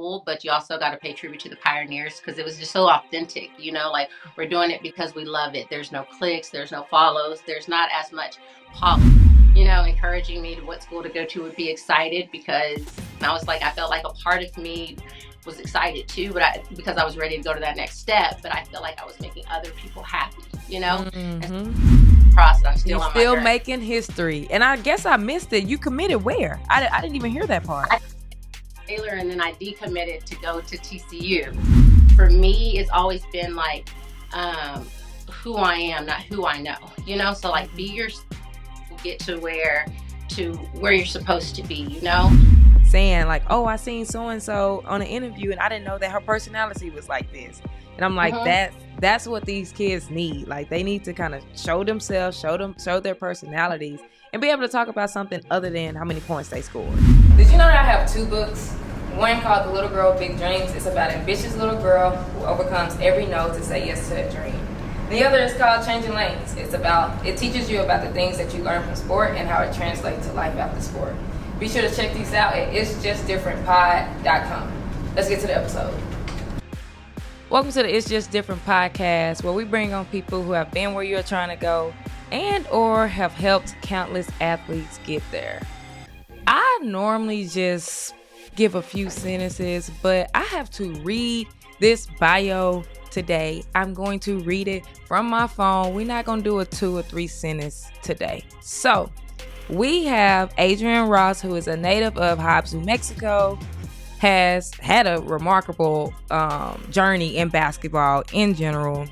cool, but you also got to pay tribute to the pioneers because it was just so authentic, like we're doing it because we love it. There's no clicks, there's no follows, there's not as much pop, encouraging me to what school to go to would be excited because I was like, I felt like a part of me was excited too, but because I was ready to go to that next step, but I feel like I was making other people happy, And process, I'm still You're on still my journey. making history. And I guess I missed it. You committed where? I didn't even hear that part. Taylor, and then I decommitted to go to TCU. For me, it's always been like who I am, not who I know. So like be yourself, get to where you're supposed to be. Saying like, oh, I seen so and so on an interview, and I didn't know that her personality was like this. And I'm like, that's what these kids need. Like they need to kind of show themselves, show their personalities, and be able to talk about something other than how many points they scored. Did you know that I have 2 books? One called The Little Girl Big Dreams. It's about an ambitious little girl who overcomes every no to say yes to a dream. The other is called Changing Lanes. It teaches you about the things that you learn from sport and how it translates to life after sport. Be sure to check these out at itsjustdifferentpod.com. Let's get to the episode. Welcome to the It's Just Different podcast, where we bring on people who have been where you're trying to go and or have helped countless athletes get there. I normally just give a few sentences, but I have to read this bio today. I'm going to read it from my phone. We're not going to do a 2 or 3 sentence today. So we have Adrianne Ross, who is a native of Hobbs, New Mexico, has had a remarkable journey in basketball in general,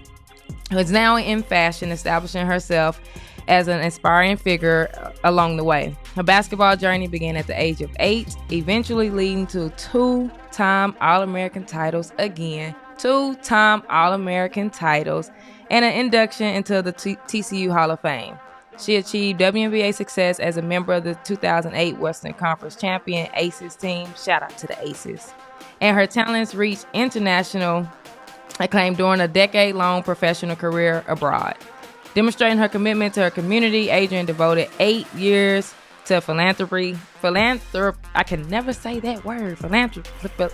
who is now in fashion, establishing herself as an inspiring figure along the way. Her basketball journey began at the age of 8, eventually leading to 2-time All-American titles again, 2-time All-American titles, and an induction into the TCU Hall of Fame. She achieved WNBA success as a member of the 2008 Western Conference champion Aces team. Shout out to the Aces. And her talents reached international acclaim during a decade-long professional career abroad. Demonstrating her commitment to her community, Adrianne devoted 8 years to philanthropy. I can never say that word. Philanthropy.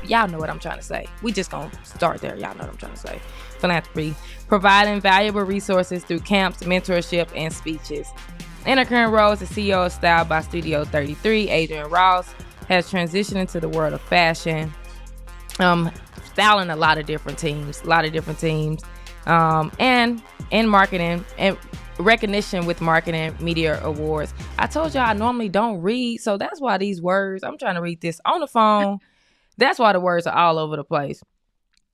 Y'all know what I'm trying to say. We just gonna start there. Y'all know what I'm trying to say. Philanthropy. Providing valuable resources through camps, mentorship, and speeches. In her current role as the CEO of Style by Studio 33, Adrianne Ross has transitioned into the world of fashion, styling a lot of different teams, and in marketing and recognition with marketing media awards. I told y'all I normally don't read, so that's why these words, I'm trying to read this on the phone. That's why the words are all over the place.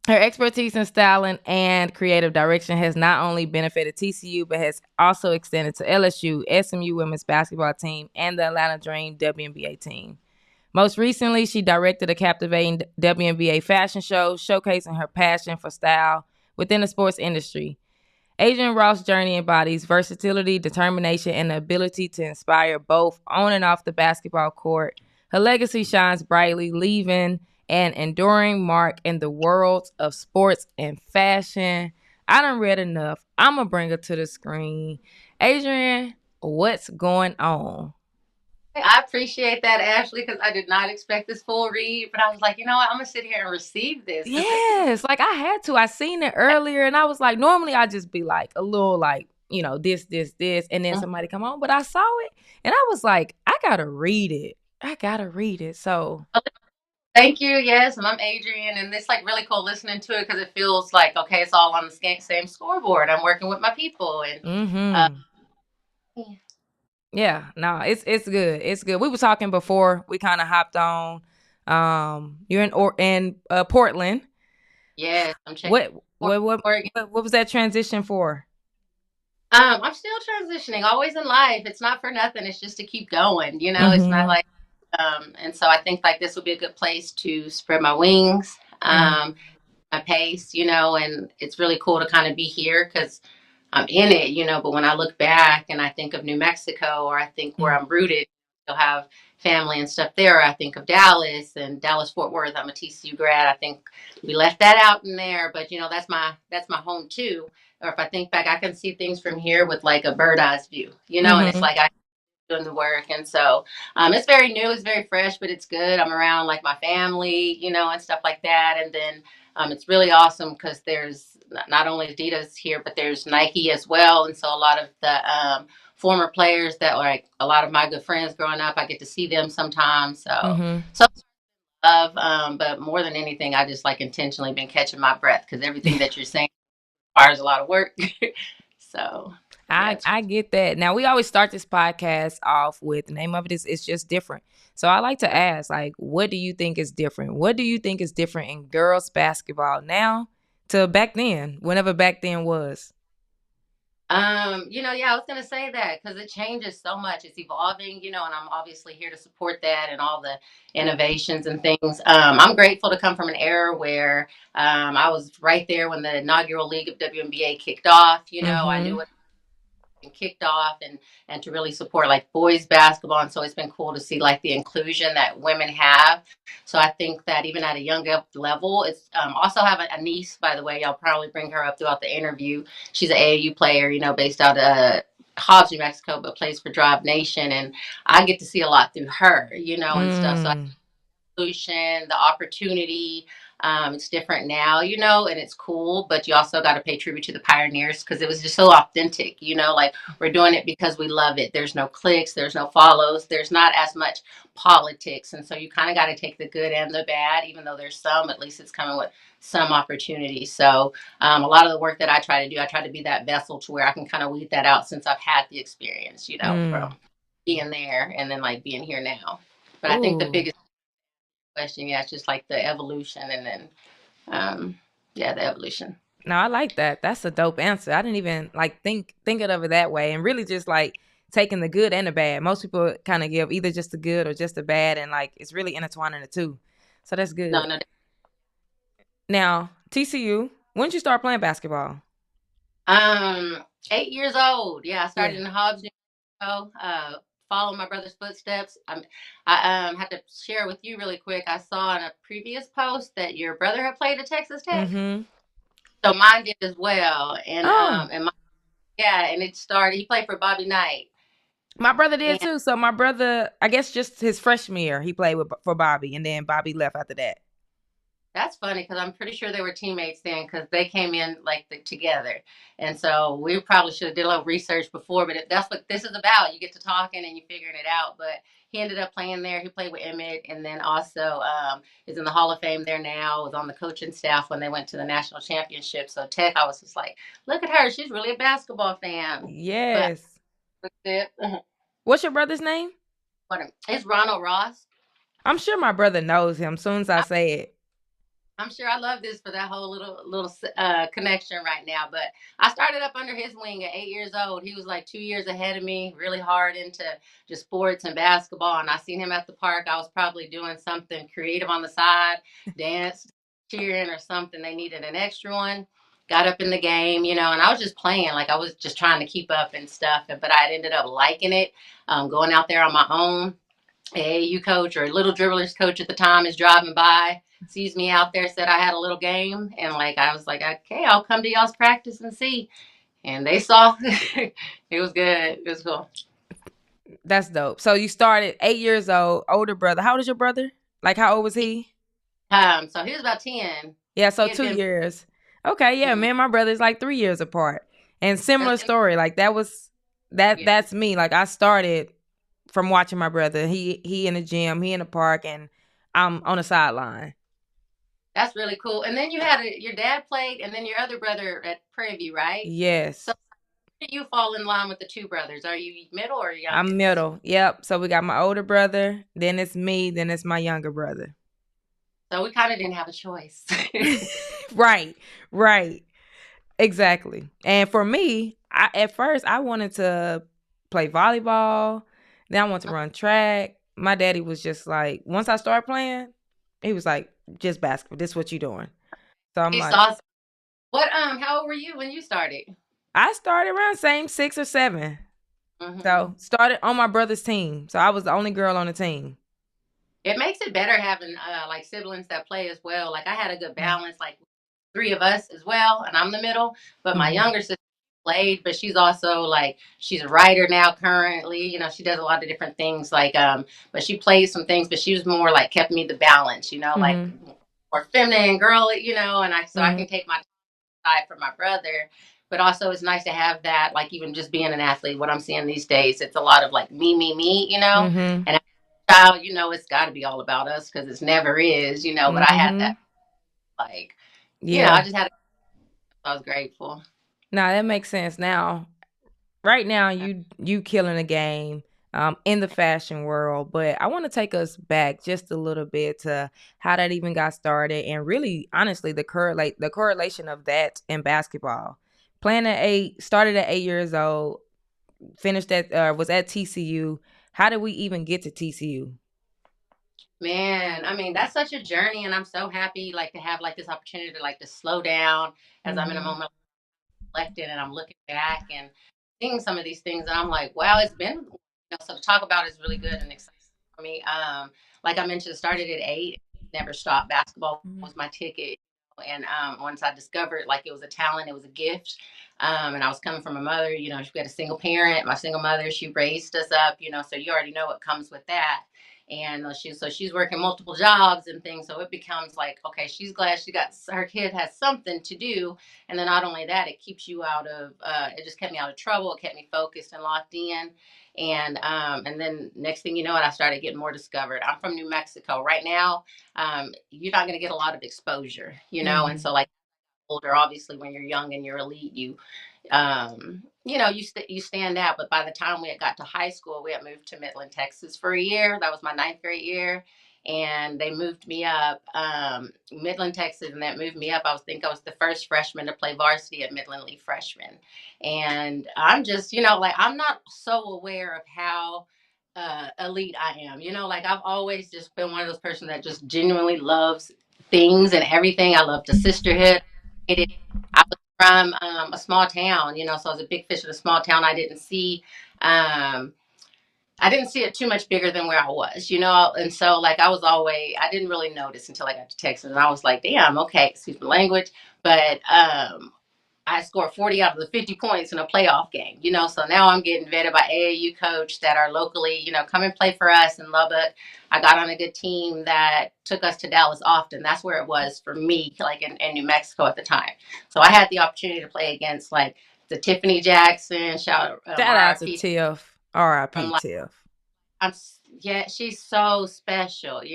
Her expertise in styling and creative direction has not only benefited TCU, but has also extended to LSU, SMU women's basketball team, and the Atlanta Dream WNBA team. Most recently, she directed a captivating WNBA fashion show, showcasing her passion for style within the sports industry. Adrianne Ross' journey embodies versatility, determination, and the ability to inspire both on and off the basketball court. Her legacy shines brightly, leaving an enduring mark in the worlds of sports and fashion. I done read enough. I'm going to bring her to the screen. Adrianne, what's going on? I appreciate that, Ashley, because I did not expect this full read, but I was like, you know what? I'm going to sit here and receive this. Yes, like I had to. I seen it earlier, and I was like, normally I just be like a little like, this, and then somebody come on, but I saw it, and I was like, I got to read it. So thank you. Yes, and I'm Adrianne, and it's like really cool listening to it because it feels like, okay, it's all on the same scoreboard. I'm working with my people, and yeah, no, it's good. It's good. We were talking before we kind of hopped on. You're in Portland. Yes, I'm checking. What was that transition for? I'm still transitioning. Always in life, it's not for nothing. It's just to keep going. It's not like. And so I think like this would be a good place to spread my wings, my pace, and it's really cool to kind of be here because I'm in it, but when I look back and I think of New Mexico or I think where I'm rooted, you'll have family and stuff there. I think of Dallas and Dallas Fort Worth. I'm a TCU grad. I think we left that out in there, but that's my home too. Or if I think back, I can see things from here with like a bird eyes view, and it's like doing the work. And so it's very new, it's very fresh, but it's good. I'm around like my family, and stuff like that. And then it's really awesome because there's not only Adidas here, but there's Nike as well. And so a lot of the former players that were like a lot of my good friends growing up, I get to see them sometimes. So love, but more than anything, I just like intentionally been catching my breath because everything that you're saying requires a lot of work. So yeah, I get that. Now we always start this podcast off with the name of it is It's Just Different. So I like to ask, like, what do you think is different? What do you think is different in girls basketball now to back then, whenever back then was? yeah, I was gonna say that because it changes so much. It's evolving, and I'm obviously here to support that and all the innovations and things. I'm grateful to come from an era where I was right there when the inaugural league of WNBA kicked off. I knew Mm-hmm. it and kicked off and to really support like boys basketball. And so it's been cool to see like the inclusion that women have. So I think that even at a young level, it's also have a niece, by the way. I'll probably bring her up throughout the interview. She's an AAU player, based out of Hobbs, New Mexico, but plays for Drive Nation. And I get to see a lot through her, and stuff. So Mm. solution, the opportunity. It's different now, and it's cool, but you also got to pay tribute to the pioneers because it was just so authentic, like we're doing it because we love it. There's no clicks, there's no follows, there's not as much politics. And so you kind of got to take the good and the bad, even though there's some, at least it's coming with some opportunity. So a lot of the work that I try to do, I try to be that vessel to where I can kind of weed that out since I've had the experience, Mm. from being there and then like being here now. But I think the Ooh. biggest question. Yeah, it's just like the evolution and then yeah, the evolution. No, I like that. That's a dope answer. I didn't even like think of it that way, and really just like taking the good and the bad. Most people kind of give either just the good or just the bad, and like it's really intertwining the two. So that's No, good. no. Now, TCU, when did you start playing basketball? Um 8 years old. Yeah, I Yeah. started in Hobbs, New Mexico, following my brother's footsteps. I had to share with you really quick. I saw in a previous post that your brother had played at Texas Tech. Mm-hmm. So mine did as well. And Oh, yeah, and it started he played for Bobby Knight. my brother did And too. So my brother, I guess just his freshman year, he played for Bobby, and then Bobby left after that. that's funny because I'm pretty sure they were teammates then because they came in like together. And so we probably should have did a little research before, but if that's what this is about. You get to talking and you figuring it out. But he ended up playing there. He played with Emmett and then also is in the Hall of Fame there now, was on the coaching staff when they went to the national championship. So Tech, I was just like, look at her. She's really a basketball fan. But Yes. that's it. What's your brother's name? It's Ronald Ross. I'm sure my brother knows him. Soon as I say it. I'm sure I love this for that whole little connection right now. But I started up under his wing at 8 years old. He was like 2 years ahead of me, really hard into just sports and basketball. And I seen him at the park. I was probably doing something creative on the side, dance, cheering, or something. They needed an extra one. Got up in the game, and I was just playing. Like I was just trying to keep up and stuff. But I ended up liking it, going out there on my own. AAU coach or little dribblers coach at the time is driving by, sees me out there, said I had a little game, and like I was like, okay, I'll come to y'all's practice and see. And they saw it was good. It was cool. That's dope. So you started 8 years old, older brother. How old is your brother? Like how old was he? So he was about 10. Yeah, so He had two been years. Okay, yeah, me and my brother's like 3 years apart. And similar that's story. Like that was that yeah, that's me. Like I started from watching my brother. He in the gym, he in the park, and I'm on the sideline. that's really cool. And then you had your dad played, and then your other brother at Prairie View, right? So Yes. how did you fall in line with the two brothers? Are you middle or I'm youngest? middle. Yep. So we got my older brother, then it's me, then it's my younger brother. So we kind of didn't have a choice. Right. Right. Exactly. And for me, at first I wanted to play volleyball. Then I wanted to run track. My daddy was just like, once I started playing, he was like, just basketball. This is what you doing. So I'm It's like, awesome. What how old were you when you started? I started around same 6 or 7. Hmm. So started on my brother's team. So I was the only girl on the team. It makes it better having like siblings that play as well. Like I had a good balance, like three of us as well, and I'm the middle. But my Mm-hmm. younger sister played, but she's also like she's a writer now currently. She does a lot of different things. But she plays some things, but she was more like kept me the balance. Like Mm-hmm. more feminine, girly. And I Mm-hmm. can take my side from my brother. But also, it's nice to have that. Like even just being an athlete, what I'm seeing these days, it's a lot of like me, me, me. Mm-hmm. And as a child, it's got to be all about us because it never is. But I had Mm-hmm. that like, I Yeah. just had. I was grateful. Now that makes sense. Now, right now, you killing the game in the fashion world, but I want to take us back just a little bit to how that even got started, and really, honestly, the correlation of that in basketball. Playing at 8, started at 8 years old, finished at was at TCU. How did we even get to TCU? Man, I mean, that's such a journey, and I'm so happy like to have like this opportunity to like to slow down as I'm in a Mm-hmm. moment of reflecting and I'm looking back and seeing some of these things, and I'm like, wow, it's been so to talk about is really good and exciting for me. Like I mentioned, started at 8, never stopped. Basketball was my ticket, and once I discovered like it was a talent, it was a gift. And I was coming from a mother, she had a single parent, my single mother, she raised us up, so you already know what comes with that. And she's working multiple jobs and things. So it becomes like, okay, she's glad she got her kid has something to do. And then not only that, it keeps you out of, it just kept me out of trouble. It kept me focused and locked in. And then next thing you know, I started getting more discovered. I'm from New Mexico right now. You're not going to get a lot of exposure, and Mm-hmm. so like older, obviously when you're young and you're elite, you stand out. But by the time we had got to high school, we had moved to Midland, Texas for a year. That was my ninth grade year. And they moved me up, Midland, Texas, and that moved me up. I was the first freshman to play varsity at Midland League freshman. And I'm just, like I'm not so aware of how elite I am. Like I've always just been one of those persons that just genuinely loves things and everything. I love the sisterhood. I was from a small town, so I was a big fish in a small town. Um, I didn't see it too much bigger than where I was, and so like I didn't really notice until I got to Texas, and I was like, damn, okay, excuse my language, but I scored 40 out of the 50 points in a playoff game, so now I'm getting vetted by AAU coach that are locally, come and play for us in Lubbock. I got on a good team that took us to Dallas often. That's where it was for me, like in New Mexico at the time. So I had the opportunity to play against like the Tiffany Jackson, shout Shout out to RIP, Tiff, from R.I.P. like Tiff. I'm yeah, she's so special, and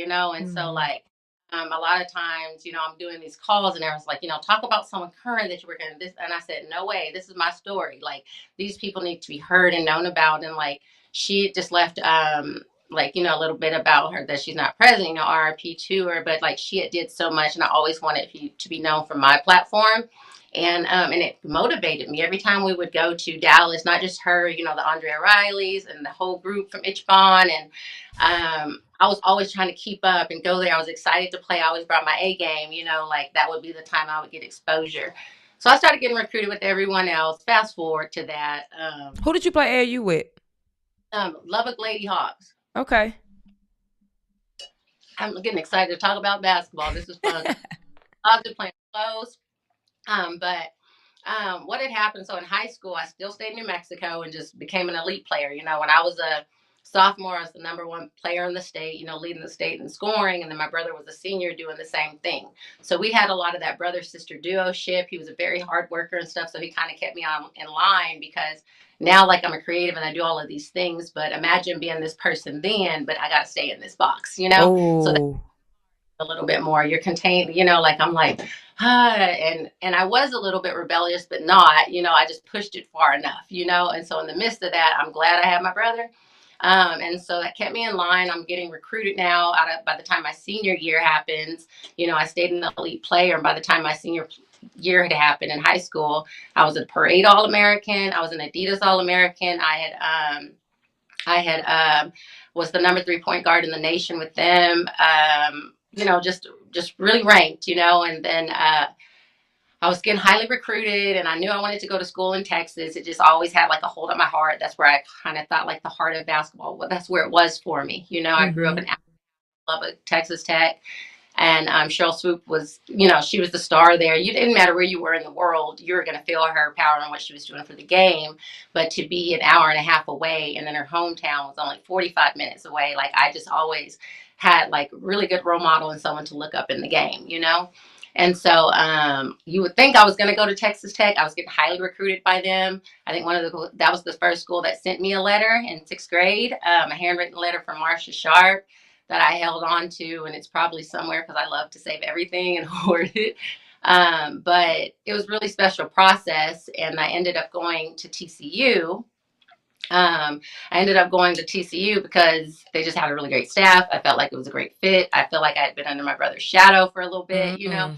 so Mm-hmm. like a lot of times, I'm doing these calls and everyone's like, talk about someone current that you're working with this, and I said, no way, this is my story. Like these people need to be heard and known about, and like she just left like a little bit about her that she's not present, RIP to her, but like she did so much, and I always wanted to be known from my platform. And it motivated me every time we would go to Dallas, not just her, the Andrea Rileys and the whole group from Ichbon. And I was always trying to keep up and go there. I was excited to play. I always brought my A game, like that would be the time I would get exposure. So I started getting recruited with everyone else. Fast forward to that. Who did you play AU with? Lubbock Lady Hawks. Okay. I'm getting excited to talk about basketball. This is fun. I was just playing close. But what had happened, so in high school, I still stayed in New Mexico and just became an elite player. When I was a sophomore, I was the number one player in the state, leading the state in scoring. And then my brother was a senior doing the same thing. So we had a lot of that brother-sister duo-ship. He was a very hard worker and stuff. So he kind of kept me on in line because now like I'm a creative and I do all of these things. But imagine being this person then, but I got to stay in this box. So Oh. a little bit more. You're contained, like I'm like, and I was a little bit rebellious, but not, I just pushed it far enough. And so in the midst of that, I'm glad I had my brother. And so that kept me in line. I'm getting recruited now by the time my senior year happens, I stayed an elite player. And by the time my senior year had happened in high school, I was a parade All-American. I was an Adidas All-American. I had was the number 3 point guard in the nation with them. Just really ranked, and then I was getting highly recruited and I knew I wanted to go to school in Texas. It just always had like a hold on my heart. That's where I kind of thought like the heart of basketball. Well, that's where it was for me. I grew up Mm-hmm. in Lubbock, Texas Tech. And Cheryl Swoop was, she was the star there. You didn't matter where you were in the world, you were going to feel her power and what she was doing for the game. But to be an hour and a half away, and then her hometown was only 45 minutes away, like I just always had like really good role model and someone to look up in the game. And so you would think I was going to go to Texas Tech. I was getting highly recruited by them. I think that was the first school that sent me a letter in sixth grade, a handwritten letter from Marcia Sharp that I held on to, and it's probably somewhere because I love to save everything and hoard it. But it was a really special process, and I ended up going to TCU. I ended up going to TCU because they just had a really great staff. I felt like it was a great fit. I felt like I had been under my brother's shadow for a little bit. Mm-hmm.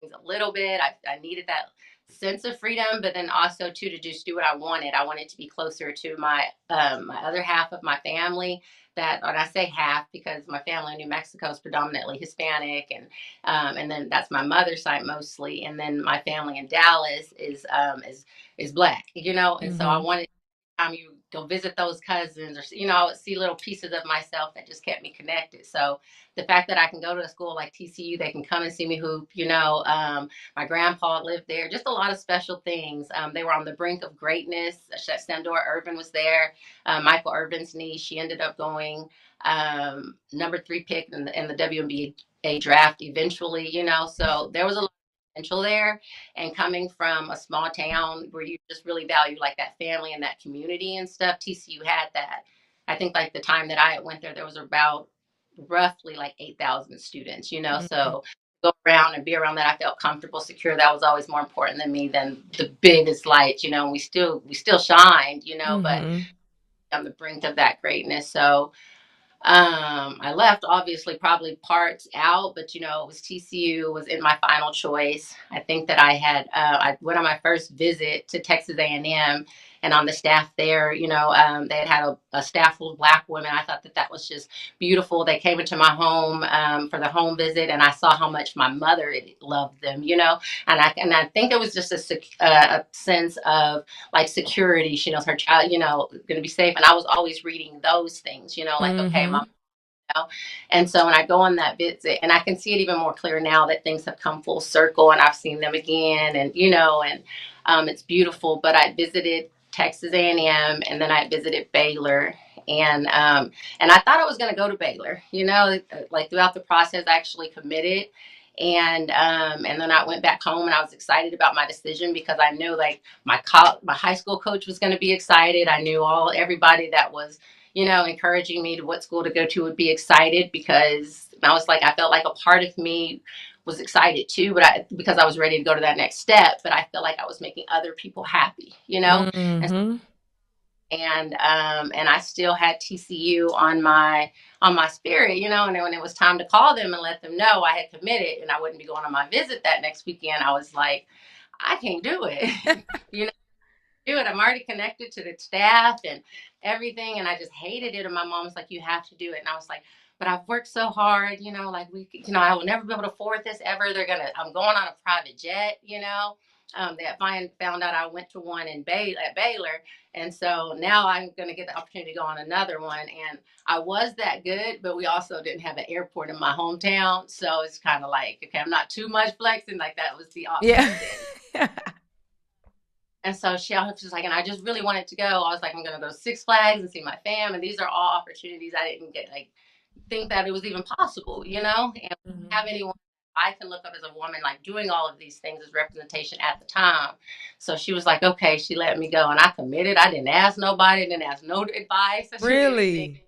A little bit. I needed that sense of freedom, but then also too to just do what I wanted. I wanted to be closer to my other half of my family. And I say half because my family in New Mexico is predominantly Hispanic, and then that's my mother's side mostly, and then my family in Dallas is black. And so I Mm-hmm. wanted you go visit those cousins, or I would see little pieces of myself that just kept me connected. So the fact that I can go to a school like TCU, they can come and see me hoop. My grandpa lived there. Just a lot of special things. They were on the brink of greatness. Sandora Irvin was there. Michael Irvin's niece. She ended up going number 3 pick in the WNBA draft eventually. So there was a lot of potential there, and coming from a small town where you just really value like that family and that community and stuff, TCU had that. I think like the time that I went there was about roughly like 8,000 students. Mm-hmm. So go around and be around that, I felt comfortable, secure. That was always more important than me than the biggest lights. We still shined, but Mm-hmm. on the brink of that greatness. So I left obviously probably parts out, but it was TCU was in my final choice. I think that I went on my first visit to Texas A&M, and on the staff there, they had a staff full of Black women. I thought that was just beautiful. They came into my home for the home visit, and I saw how much my mother loved them. And I think it was just a sense of like security. She knows her child, going to be safe. And I was always reading those things, like, okay, Mm-hmm. and so when I go on that visit, and I can see it even more clear now that things have come full circle and I've seen them again, and it's beautiful. But I visited Texas A&M, and then I visited Baylor, and I thought I was going to go to Baylor. Like throughout the process, I actually committed. And then I went back home, and I was excited about my decision because I knew like my high school coach was going to be excited. I knew everybody that was encouraging me to what school to go to would be excited, because I was like, I felt like a part of me was excited too, because I was ready to go to that next step, but I felt like I was making other people happy. And Mm-hmm. and I still had TCU on my spirit. And then when it was time to call them and let them know I had committed and I wouldn't be going on my visit that next weekend, I was like, I can't do it. you know do it. I'm already connected to the staff and everything, and I just hated it. And my mom was like, "You have to do it." And I was like, "But I've worked so hard, like I will never be able to afford this ever. I'm going on a private jet. They found out I went to one at Baylor, and so now I'm going to get the opportunity to go on another one. And I was that good, but we also didn't have an airport in my hometown, so it's kind of like, okay, I'm not too much flexing. Like that was the option Yeah. then. And so she was like, and I just really wanted to go. I was like, I'm going to go to Six Flags and see my fam. And these are all opportunities I didn't get, like, think that it was even possible. And Mm-hmm. have anyone I can look up as a woman, like doing all of these things as representation at the time. So she was like, okay, she let me go. And I committed. I didn't ask nobody, didn't ask no advice or anything. Really?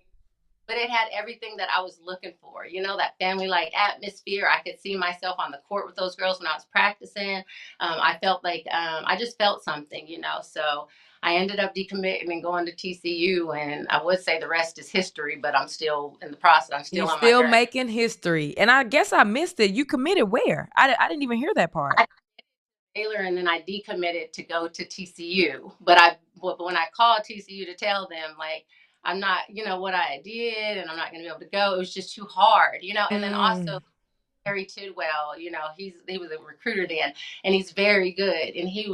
But it had everything that I was looking for, that family like atmosphere. I could see myself on the court with those girls when I was practicing. I felt like I just felt something. So I ended up decommitting and going to TCU, and I would say the rest is history, but I'm still in the process. I'm You still on my still journey. making history. And I guess I missed it. You committed where? I didn't even hear that part. I Taylor, and then I decommitted to go to TCU. But when I called TCU to tell them like I'm not, what I did, and I'm not going to be able to go, it was just too hard. And then also Mm. Harry Tidwell, he was a recruiter then, and he's very good, and he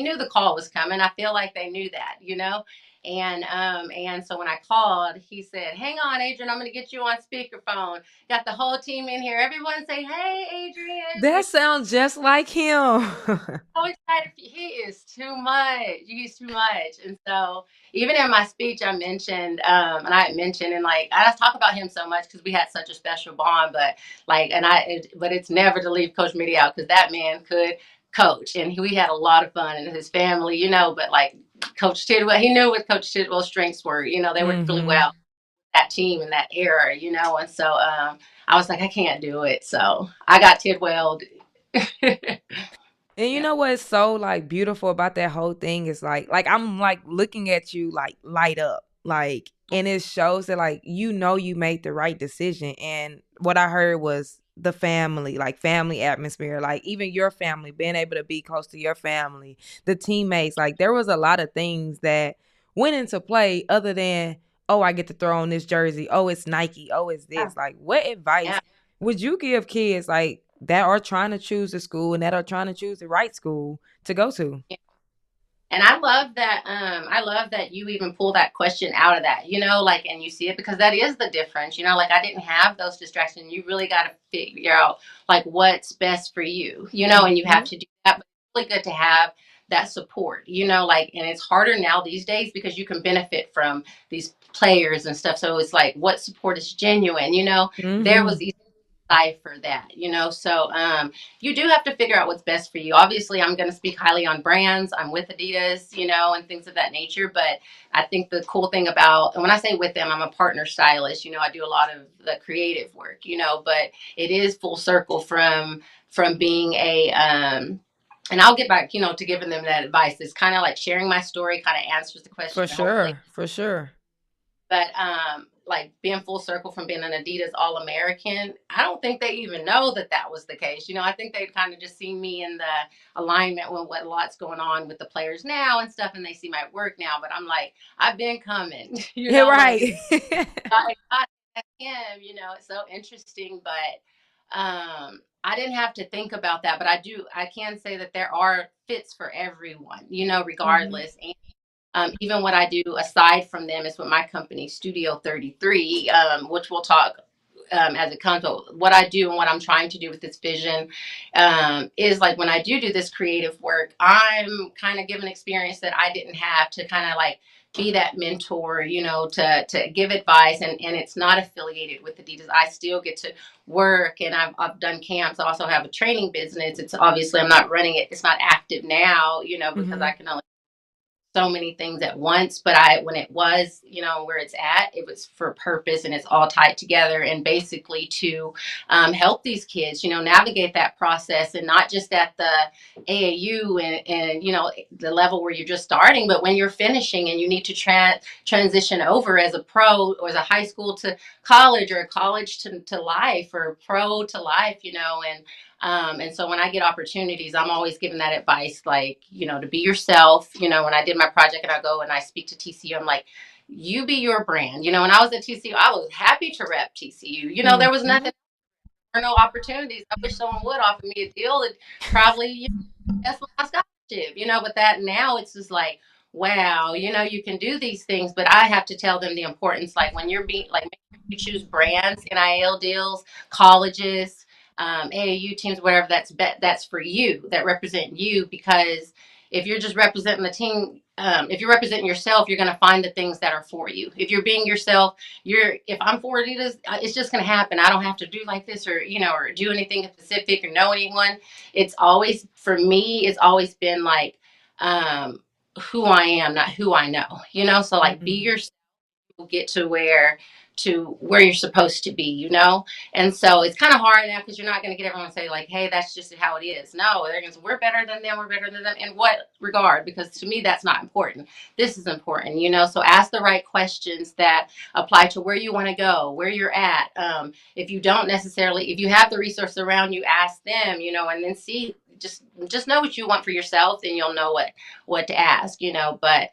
knew the call was coming. I feel like they knew that. And so when I called, he said, "Hang on, Adrian, I'm going to get you on speakerphone." Got the whole team in here. Everyone say, "Hey, Adrian." That sounds just like him. So excited. He is too much. He's too much. And so even in my speech, I mentioned, and I mentioned, and like, I talk about him so much because we had such a special bond, but like, but it's never to leave Coach Mitty out because that man could coach and we had a lot of fun and his family, but like Coach Tidwell, he knew what Coach Tidwell's strengths were, they worked really Mm-hmm. well, that team in that era, and so, I was like, I can't do it. So I got Tidwell. And you Yeah. know what's so like beautiful about that whole thing is like I'm like looking at you like light up. Like and it shows that like you made the right decision. And what I heard was the family, like family atmosphere, like even your family, being able to be close to your family, the teammates, like there was a lot of things that went into play other than, oh, I get to throw on this jersey, oh, it's Nike, oh, it's Yeah. this. Like what advice Yeah. would you give kids like that are trying to choose the school and that are trying to choose the right school to go to? And I love that. I love that you even pull that question out of that, like, and you see it because that is the difference, like I didn't have those distractions. You really got to figure out like what's best for you, and you have Mhm. to do that. But it's really good to have that support, like, and it's harder now these days because you can benefit from these players and stuff. So it's like, what support is genuine. There was Mhm. decipher that. So you do have to figure out what's best for you. Obviously, I'm going to speak highly on brands. I'm with Adidas, and things of that nature. But I think the cool thing about, and when I say with them, I'm a partner stylist. I do a lot of the creative work. But it is full circle from being a and I'll get back, to giving them that advice. It's kind of like sharing my story, kind of answers the For question, hopefully. sure. For sure. But like being full circle from being an Adidas All American, I don't think they even know that that was the case. I think they kind of just see me in the alignment with what lots going on with the players now and stuff, and they see my work now. But I'm like, I've been coming, Yeah, like right. I him. It's so interesting, but I didn't have to think about that. But I can say that there are fits for everyone, Mhm. regardless. Even what I do aside from them is with my company, Studio 33, which we'll talk as it comes. But what I do and what I'm trying to do with this vision is like when I do this creative work, I'm kind of given experience that I didn't have to kind of like be that mentor, to give advice. And it's not affiliated with Adidas. I still get to work and I've done camps. I also have a training business. It's obviously I'm not running it. It's not active now, because I Mhm. can only so many things at once. But when it was, where it's at, it was for purpose and it's all tied together and basically to help these kids, navigate that process and not just at the AAU and the level where you're just starting, but when you're finishing and you need to transition over as a pro or as a high school to college or college to life or pro to life. And so when I get opportunities, I'm always giving that advice, like, to be yourself. When I did my project and I go and I speak to TCU, I'm like, you be your brand. When I was at TCU, I was happy to rep TCU. There was Mhm. nothing, there were no opportunities. I wish someone would offer me a deal. It probably, that's my scholarship. But that now it's just like, wow, you can do these things, but I have to tell them the importance. Like when you're being like, make sure you choose brands, NIL deals, colleges, AAU teams, whatever that's for you, that represent you. Because if you're just representing the team, if you're representing yourself, you're going to find the things that are for you. If you're being yourself, if I'm 40, it's just going to happen. I don't have to do like this or do anything specific or know anyone. It's always, for me, it's always been like, who I am, not who I know. So like be Mhm. yourself, get to where you're supposed to be. And so it's kind of hard now because you're not going to get everyone to say like, hey, that's just how it is. No, they're going to say we're better than them, we're better than them. In what regard? Because to me that's not important. This is important. So ask the right questions that apply to where you want to go, where you're at. If you have the resources around you, ask them, and then see, just know what you want for yourself, and you'll know what to ask. But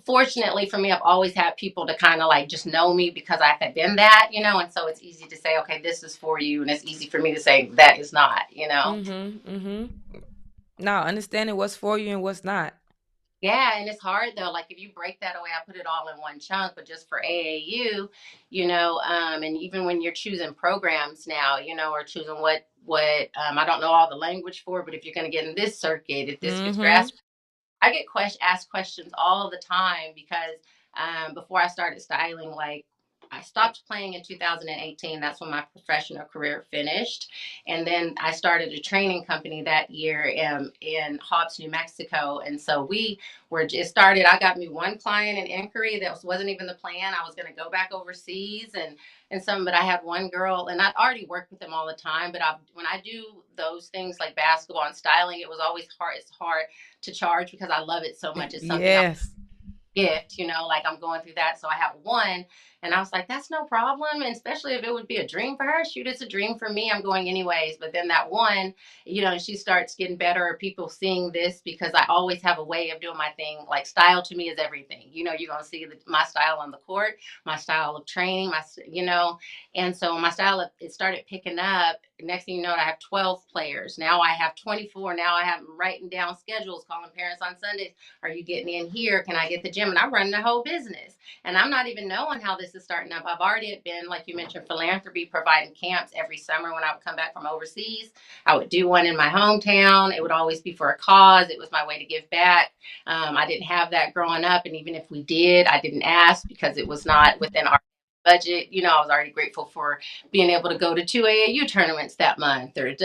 fortunately for me, I've always had people to kind of like just know me because I have been that, and so it's easy to say, okay, this is for you, and it's easy for me to say that is not. Mhm. Mhm. No, understanding what's for you and what's not. Yeah, and it's hard though. Like if you break that away, I put it all in one chunk, but just for AAU, and even when you're choosing programs now, or choosing what I don't know all the language for, but if you're going to get in this circuit, if this fits Mm-hmm. grass, I get asked questions all the time because before I started styling, like I stopped playing in 2018. That's when my professional career finished. And then I started a training company that year in Hobbs, New Mexico. And so it started, I got me one client in inquiry. That wasn't even the plan. I was going to go back overseas but I had one girl and I'd already worked with them all the time. But when I do those things like basketball and styling, it was always hard. It's hard to charge because I love it so much. It's something Yes. gift, like I'm going through that. So I have one and I was like, that's no problem. And especially if it would be a dream for her, shoot, it's a dream for me. I'm going anyways. But then that one, she starts getting better or people seeing this because I always have a way of doing my thing. Like style to me is everything. You're going to see my style on the court, my style of training, and so my style, it started picking up. Next thing you know, I have 12 players. Now I have 24. Now I have them writing down schedules, calling parents on Sundays. Are you getting in here? Can I get the gym? And I'm running the whole business. And I'm not even knowing how this is starting up. I've already been, like you mentioned, philanthropy, providing camps every summer when I would come back from overseas. I would do one in my hometown. It would always be for a cause. It was my way to give back. I didn't have that growing up. And even if we did, I didn't ask because it was not within our budget. I was already grateful for being able to go to 2 AAU tournaments that month or,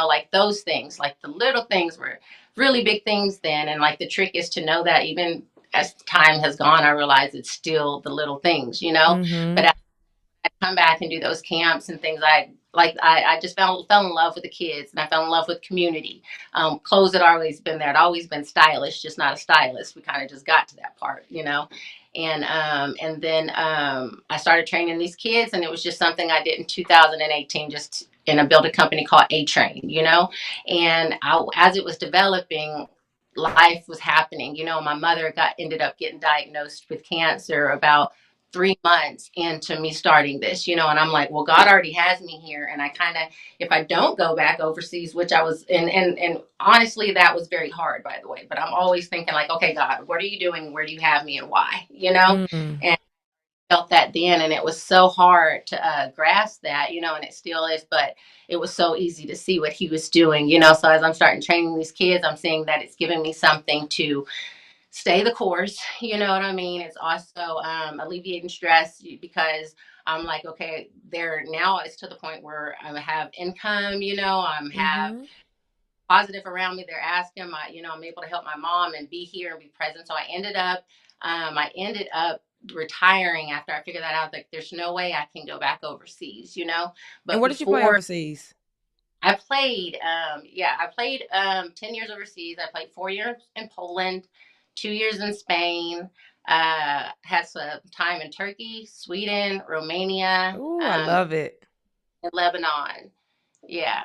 like those things, like the little things were really big things then. And like the trick is to know that even as time has gone, I realize it's still the little things. Mm-hmm. But as I come back and do those camps and things, I just fell in love with the kids and I fell in love with community. Clothes had always been there. I'd always been stylish, just not a stylist. We kind of just got to that part. And then I started training these kids, and it was just something I did in 2018, just in a build a company called A Train. And as it was developing, life was happening. My mother ended up getting diagnosed with cancer about 3 months into me starting this. And I'm like, well, God already has me here. And I kind of, if I don't go back overseas, which I was, and honestly, that was very hard, by the way, but I'm always thinking like, okay, God, what are you doing? Where do you have me and why? Mm-hmm. And felt that then. And it was so hard to grasp that, and it still is, but it was so easy to see what he was doing. So as I'm starting training these kids, I'm seeing that it's giving me something to stay the course. You know what I mean? It's also alleviating stress because I'm like, okay, there now it's to the point where I have income. I'm have Mm-hmm. positive around me. They're asking I'm able to help my mom and be here and be present. So I ended up retiring after I figured that out. Like, there's no way I can go back overseas. And But where did you play before overseas? I played 10 years overseas. I played 4 years in Poland, 2 years in Spain, had some time in Turkey, Sweden, Romania, Ooh, I love it. and Lebanon. Yeah.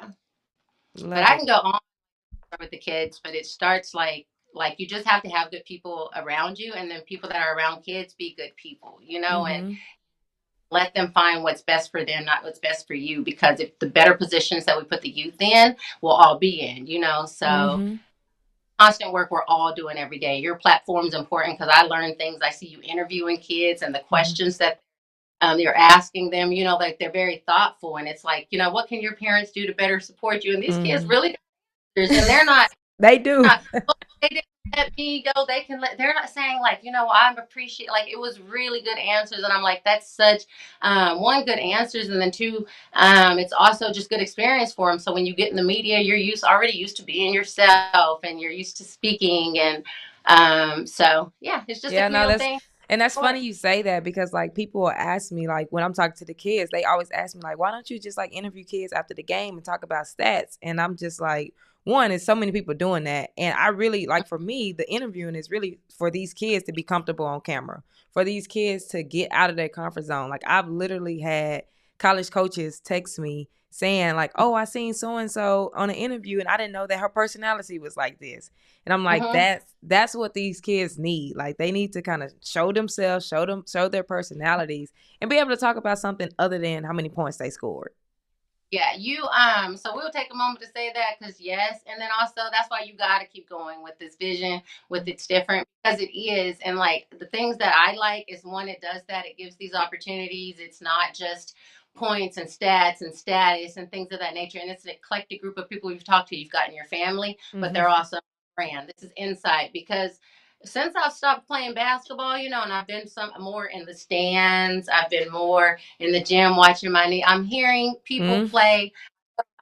But Love I it. can go on with the kids, but it starts like you just have to have good people around you, and then people that are around kids be good people, and Mm-hmm. let them find what's best for them, not what's best for you. Because if the better positions that we put the youth in, we'll all be in. So Mm-hmm. constant work we're all doing every day. Your platform's important because I learn things. I see you interviewing kids and the Mm-hmm. questions that you're asking them, like they're very thoughtful. And it's like, what can your parents do to better support you? And these kids Mm-hmm. really got answers, and they're not They do. not, "Oh, they didn't let me go. They're not saying like, I'm appreciate, like it was really good answers. And I'm like, that's such, one, good answers. And then two, it's also just good experience for them. So when you get in the media, you're already used to being yourself and you're used to speaking. And, so yeah, it's just a Yeah, no, real thing. that's For funny you say that because like people will ask me like when I'm talking to the kids, they always ask me like, why don't you just like interview kids after the game and talk about stats? And I'm just like, one, is so many people doing that. And I really like for me, the interviewing is really for these kids to be comfortable on camera, for these kids to get out of their comfort zone. Like I've literally had college coaches text me saying like, oh, I seen so and so on an interview and I didn't know that her personality was like this. And I'm like, Mhm. that's what these kids need. Like they need to kind of show themselves, show their personalities, and be able to talk about something other than how many points they scored. Yeah, so we'll take a moment to say that because yes, and then also that's why you got to keep going with this vision, with it's different because it is, and like the things that I like is one, it does that, it gives these opportunities. It's not just points and stats and status and things of that nature, and it's an eclectic group of people you've talked to, you've got in your family, but Mm-hmm. they're also brand. This is insight because since I've stopped playing basketball, and I've been some more in the stands, I've been more in the gym watching my knee. I'm hearing people Mm-hmm. play.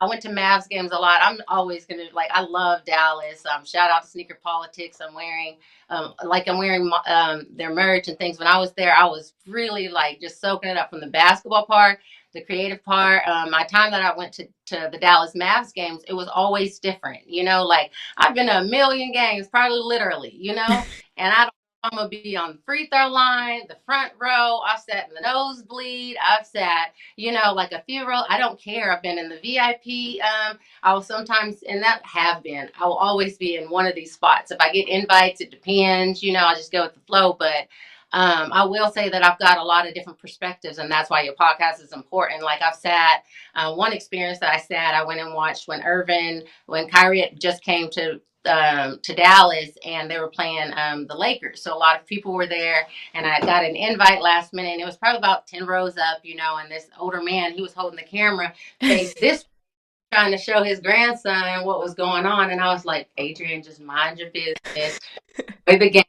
I went to Mavs games a lot. I'm always gonna like. I love Dallas. Shout out to Sneaker Politics. I'm wearing their merch and things. When I was there, I was really like just soaking it up from the basketball part, the creative part. My time that I went to the Dallas Mavs games, it was always different. Like I've been to a million games, probably literally. And I don't. I'm gonna be on the free throw line, the front row. I've sat in the nosebleed. I've sat like a few rows. I don't care. I've been in the VIP. I will sometimes, and that have been, I will always be in one of these spots. If I get invites, it depends, I just go with the flow. But I will say that I've got a lot of different perspectives, and that's why your podcast is important. Like I've sat, one experience that I went and watched when Kyrie just came to Dallas and they were playing the Lakers. So a lot of people were there and I got an invite last minute and it was probably about 10 rows up, and this older man, he was holding the camera face this trying to show his grandson what was going on. And I was like, Adrian, just mind your business. Enjoy the game.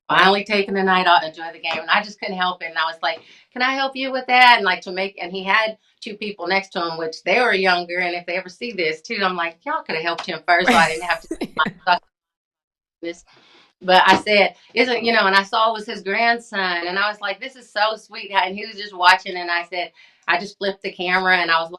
Finally taking the night off, enjoy the game. And I just couldn't help it. And I was like, can I help you with that? And like and he had two people next to him, which they were younger. And if they ever see this too, I'm like, y'all could have helped him first so I didn't have to this. But I said, isn't, and I saw it was his grandson. And I was like, this is so sweet. And he was just watching. And I said, I just flipped the camera and I was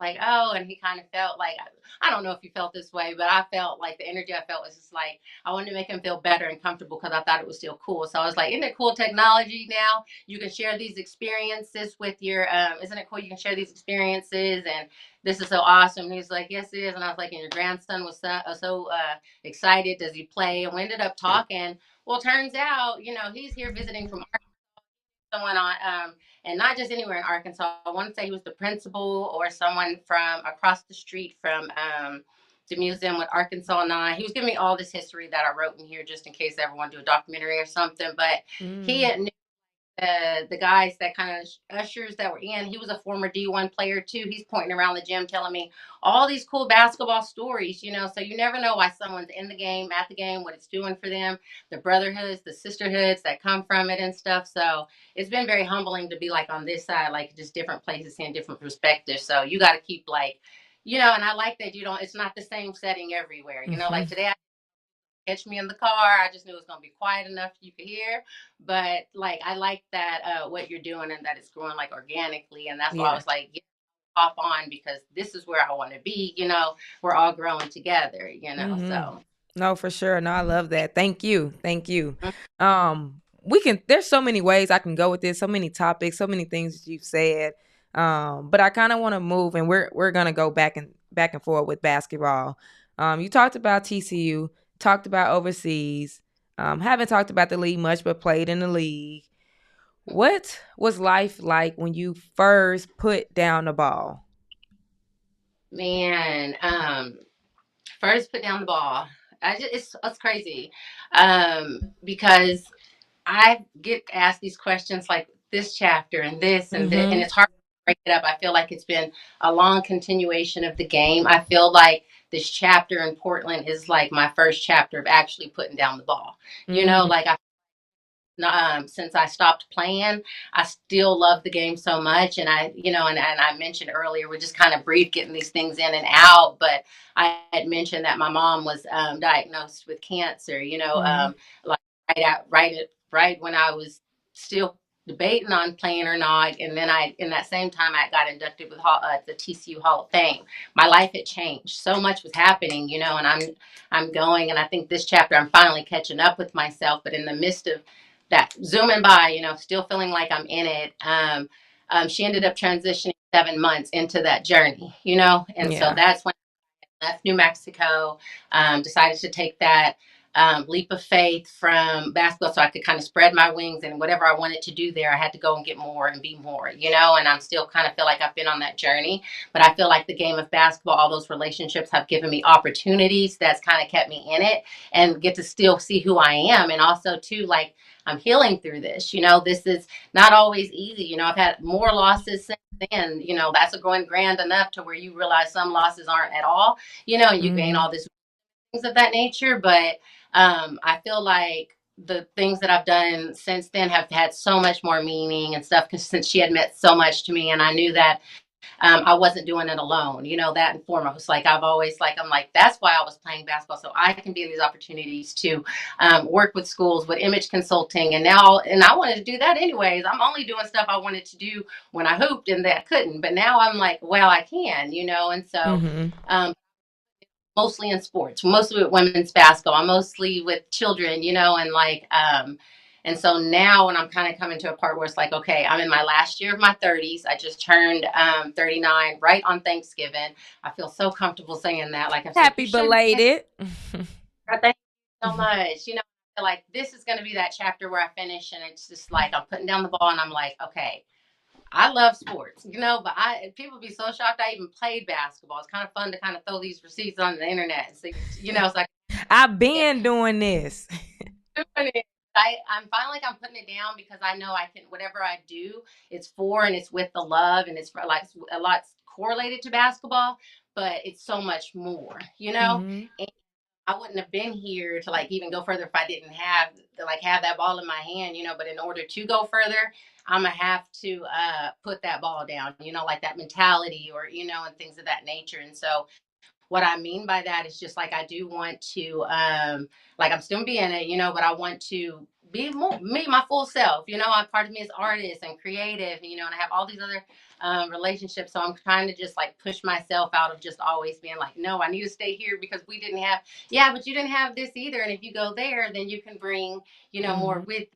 like, oh, and he kind of felt like, I don't know if you felt this way, but I felt like the energy I felt was just like, I wanted to make him feel better and comfortable because I thought it was still cool. So I was like, isn't it cool technology now? You can share these experiences with isn't it cool? You can share these experiences and this is so awesome. And he was like, yes, it is. And I was like, and your grandson was so excited. Does he play? And we ended up talking. Well, turns out, he's here visiting from someone on and not just anywhere in Arkansas. I want to say he was the principal or someone from across the street from the museum with Arkansas 9. He was giving me all this history that I wrote in here just in case I ever want to do a documentary or something. But he Mm. had the guys that kind of ushers that were in. He was a former D1 player too. He's pointing around the gym telling me all these cool basketball stories, so you never know why someone's in the game, at the game, what it's doing for them, the brotherhoods, the sisterhoods that come from it and stuff. So it's been very humbling to be like on this side, like just different places and different perspectives. So you got to keep like, and I like that it's not the same setting everywhere. Mm-hmm. Like today catch me in the car. I just knew it was going to be quiet enough you could hear. But like, I like that what you're doing and that it's growing like organically. And that's why I Yeah. was like, yeah, hop on because this is where I want to be. We're all growing together, Mm-hmm. so. No, for sure. No, I love that. Thank you. Thank you. There's so many ways I can go with this, so many topics, so many things that you've said. But I kind of want to move and we're gonna go back and forth with basketball. You talked about TCU, talked about overseas, haven't talked about the league much, but played in the league. What was life like when you first put down the ball? Man, first put down the ball. It's crazy because I get asked these questions like this chapter and this and this, and Mm-hmm. it's hard to break it up. I feel like it's been a long continuation of the game. I feel like this chapter in Portland is like my first chapter of actually putting down the ball. Mm-hmm. Like since I stopped playing, I still love the game so much. And and I mentioned earlier, we're just kind of brief getting these things in and out. But I had mentioned that my mom was diagnosed with cancer, Mm-hmm. like right when I was still debating on playing or not. And then in that same time, I got inducted with the TCU Hall of Fame. My life had changed. So much was happening, and I'm going. And I think this chapter, I'm finally catching up with myself. But in the midst of that zooming by, still feeling like I'm in it. She ended up transitioning 7 months into that journey, and so Yeah. that's when I left New Mexico, decided to take that leap of faith from basketball, so I could kind of spread my wings, and whatever I wanted to do there, I had to go and get more and be more, and I'm still kind of feel like I've been on that journey, but I feel like the game of basketball, all those relationships have given me opportunities that's kind of kept me in it and get to still see who I am. And also too, like, I'm healing through this. This is not always easy. I've had more losses since then. That's a going grand enough to where you realize some losses aren't at all, and you gain all this things of that nature. But I feel like the things that I've done since then have had so much more meaning and stuff, because since she had meant so much to me, and I knew that I wasn't doing it alone, that and foremost. Like, I've always, like, I'm like, that's why I was playing basketball. So I can be in these opportunities to work with schools with image consulting. And I wanted to do that anyways. I'm only doing stuff I wanted to do when I hooped and that I couldn't. But now I'm like, well, I can, and so mostly in sports, mostly with women's basketball, mostly with children, and like, and so now when I'm kind of coming to a part where it's like, okay, I'm in my last year of my 30s. I just turned 39 right on Thanksgiving. I feel so comfortable saying that. Like, I'm saying, Happy belated. thank you so much. I feel like this is going to be that chapter where I finish, and it's just like I'm putting down the ball, and I'm like, okay, I love sports, but people be so shocked I even played basketball. It's kind of fun to kind of throw these receipts on the internet. So, it's like, I've been doing this. I'm finally like, I'm putting it down because I know I can, whatever I do, it's for, and it's with the love, and it's for, like, a lot correlated to basketball, but it's so much more, Mm-hmm. and I wouldn't have been here to, like, even go further if I didn't have that ball in my hand, but in order to go further, I'm gonna have to put that ball down, like that mentality, or, and things of that nature. And so what I mean by that is just like, I do want to, like, I'm still being it, but I want to be more me, my full self. Part of me is artist and creative, and I have all these other relationships. So I'm trying to just, like, push myself out of just always being like, no, I need to stay here because we didn't have, yeah, but you didn't have this either. And if you go there, then you can bring, more with.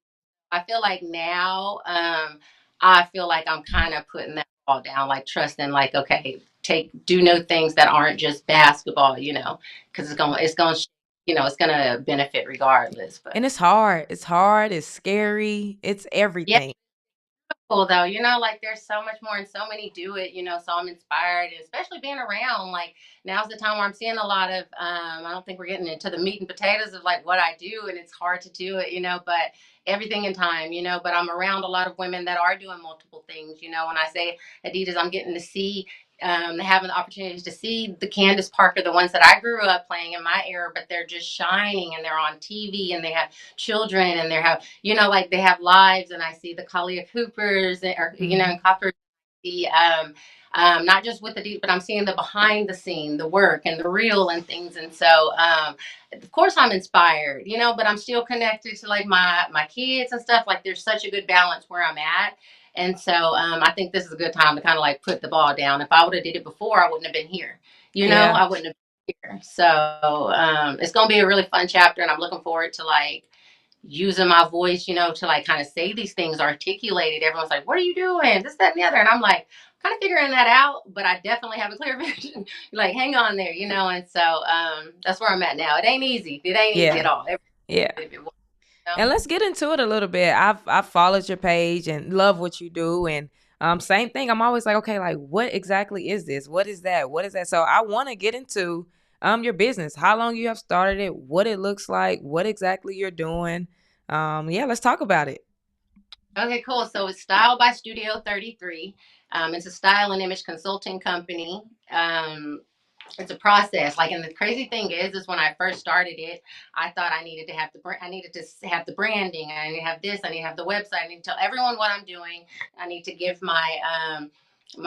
I feel like now, I feel like I'm kind of putting that all down, like trusting, like, okay, do know things that aren't just basketball, because it's gonna benefit regardless. But And it's hard. It's hard. It's scary. It's yeah, everything. cool though, like, there's so much more, and so many do it, so I'm inspired, and especially being around, like, now's the time where I'm seeing a lot of, I don't think we're getting into the meat and potatoes of, like, what I do, and it's hard to do it, but everything in time, but I'm around a lot of women that are doing multiple things, when I say Adidas, I'm getting to see, having the opportunities to see the Candace Parker, the ones that I grew up playing in my era, but they're just shining, and they're on TV, and they have children, and they have, like, they have lives. And I see the Kalia Coopers, or, and Coppers, the, not just with the deep, but I'm seeing the behind the scene, the work and the real and things. And so, of course I'm inspired, but I'm still connected to, like, my kids and stuff. Like, there's such a good balance where I'm at. And so, I think this is a good time to kind of, like, put the ball down. If I would have did it before, I wouldn't have been here. Yeah. I wouldn't have been here. So, it's going to be a really fun chapter, and I'm looking forward to, like, using my voice, to, like, kind of say these things articulated. Everyone's like, what are you doing? This, that, and the other. And I'm like, kind of figuring that out, but I definitely have a clear vision. Like, hang on there, and so, that's where I'm at now. It ain't easy. It ain't easy at all. Yeah. And let's get into it a little bit. I've followed your page and love what you do. And same thing. I'm always like, okay, like, what exactly is this? What is that? What is that? So I want to get into your business, how long you have started it, what it looks like, what exactly you're doing. Yeah, let's talk about it. Okay, cool. So it's Style by Studio 33. It's a style and image consulting company. It's a process. Like, and the crazy thing is when I first started it, I thought I needed to have I needed to have the branding. I need to have this. I need to have the website. I need to tell everyone what I'm doing. I need to give my, and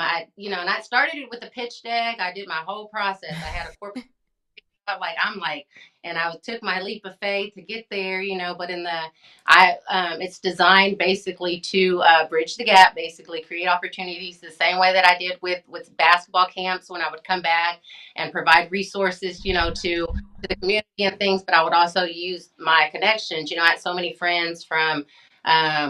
I started it with the pitch deck. I did my whole process. I had a corporate, and I took my leap of faith to get there, but it's designed basically to bridge the gap, basically create opportunities the same way that I did with basketball camps, when I would come back and provide resources, to the community and things. But I would also use my connections. I had so many friends from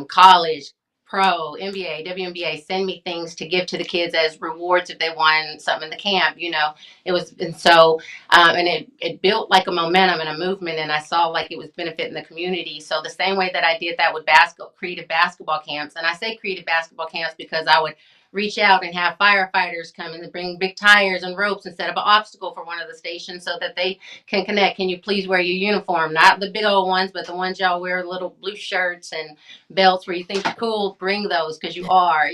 college, pro, NBA, WNBA send me things to give to the kids as rewards if they won something in the camp. It was, and so, and it built like a momentum and a movement, and I saw like it was benefiting the community. So the same way that I did that with creative basketball camps, and I say creative basketball camps because I would reach out and have firefighters come and bring big tires and ropes and set up an obstacle for one of the stations so that they can connect. Can you please wear your uniform? Not the big old ones, but the ones y'all wear, little blue shirts and belts where you think you're cool. Bring those because you are.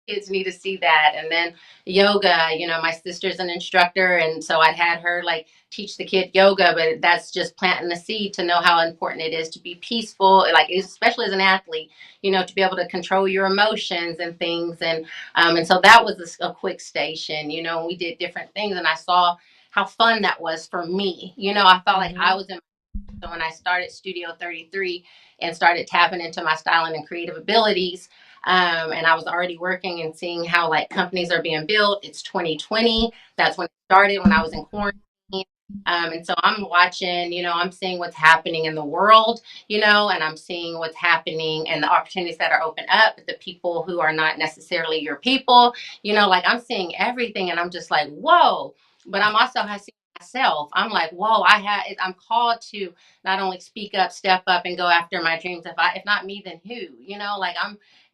Kids need to see that. And then yoga, my sister's an instructor, and so I'd had her like teach the kid yoga, but that's just planting the seed to know how important it is to be peaceful, like especially as an athlete, to be able to control your emotions and things. And so that was a quick station, we did different things, and I saw how fun that was for me. I felt like I was in. So when I started Studio 33 and started tapping into my styling and creative abilities, and I was already working and seeing how like companies are being built. It's 2020. That's when it started, when I was in quarantine. And so I'm watching, I'm seeing what's happening in the world, and I'm seeing what's happening and the opportunities that are open up, the people who are not necessarily your people, like I'm seeing everything, and I'm just like, whoa. But I'm also seeing myself. I'm like, whoa, I'm called to not only speak up, step up, and go after my dreams. If not me, then who?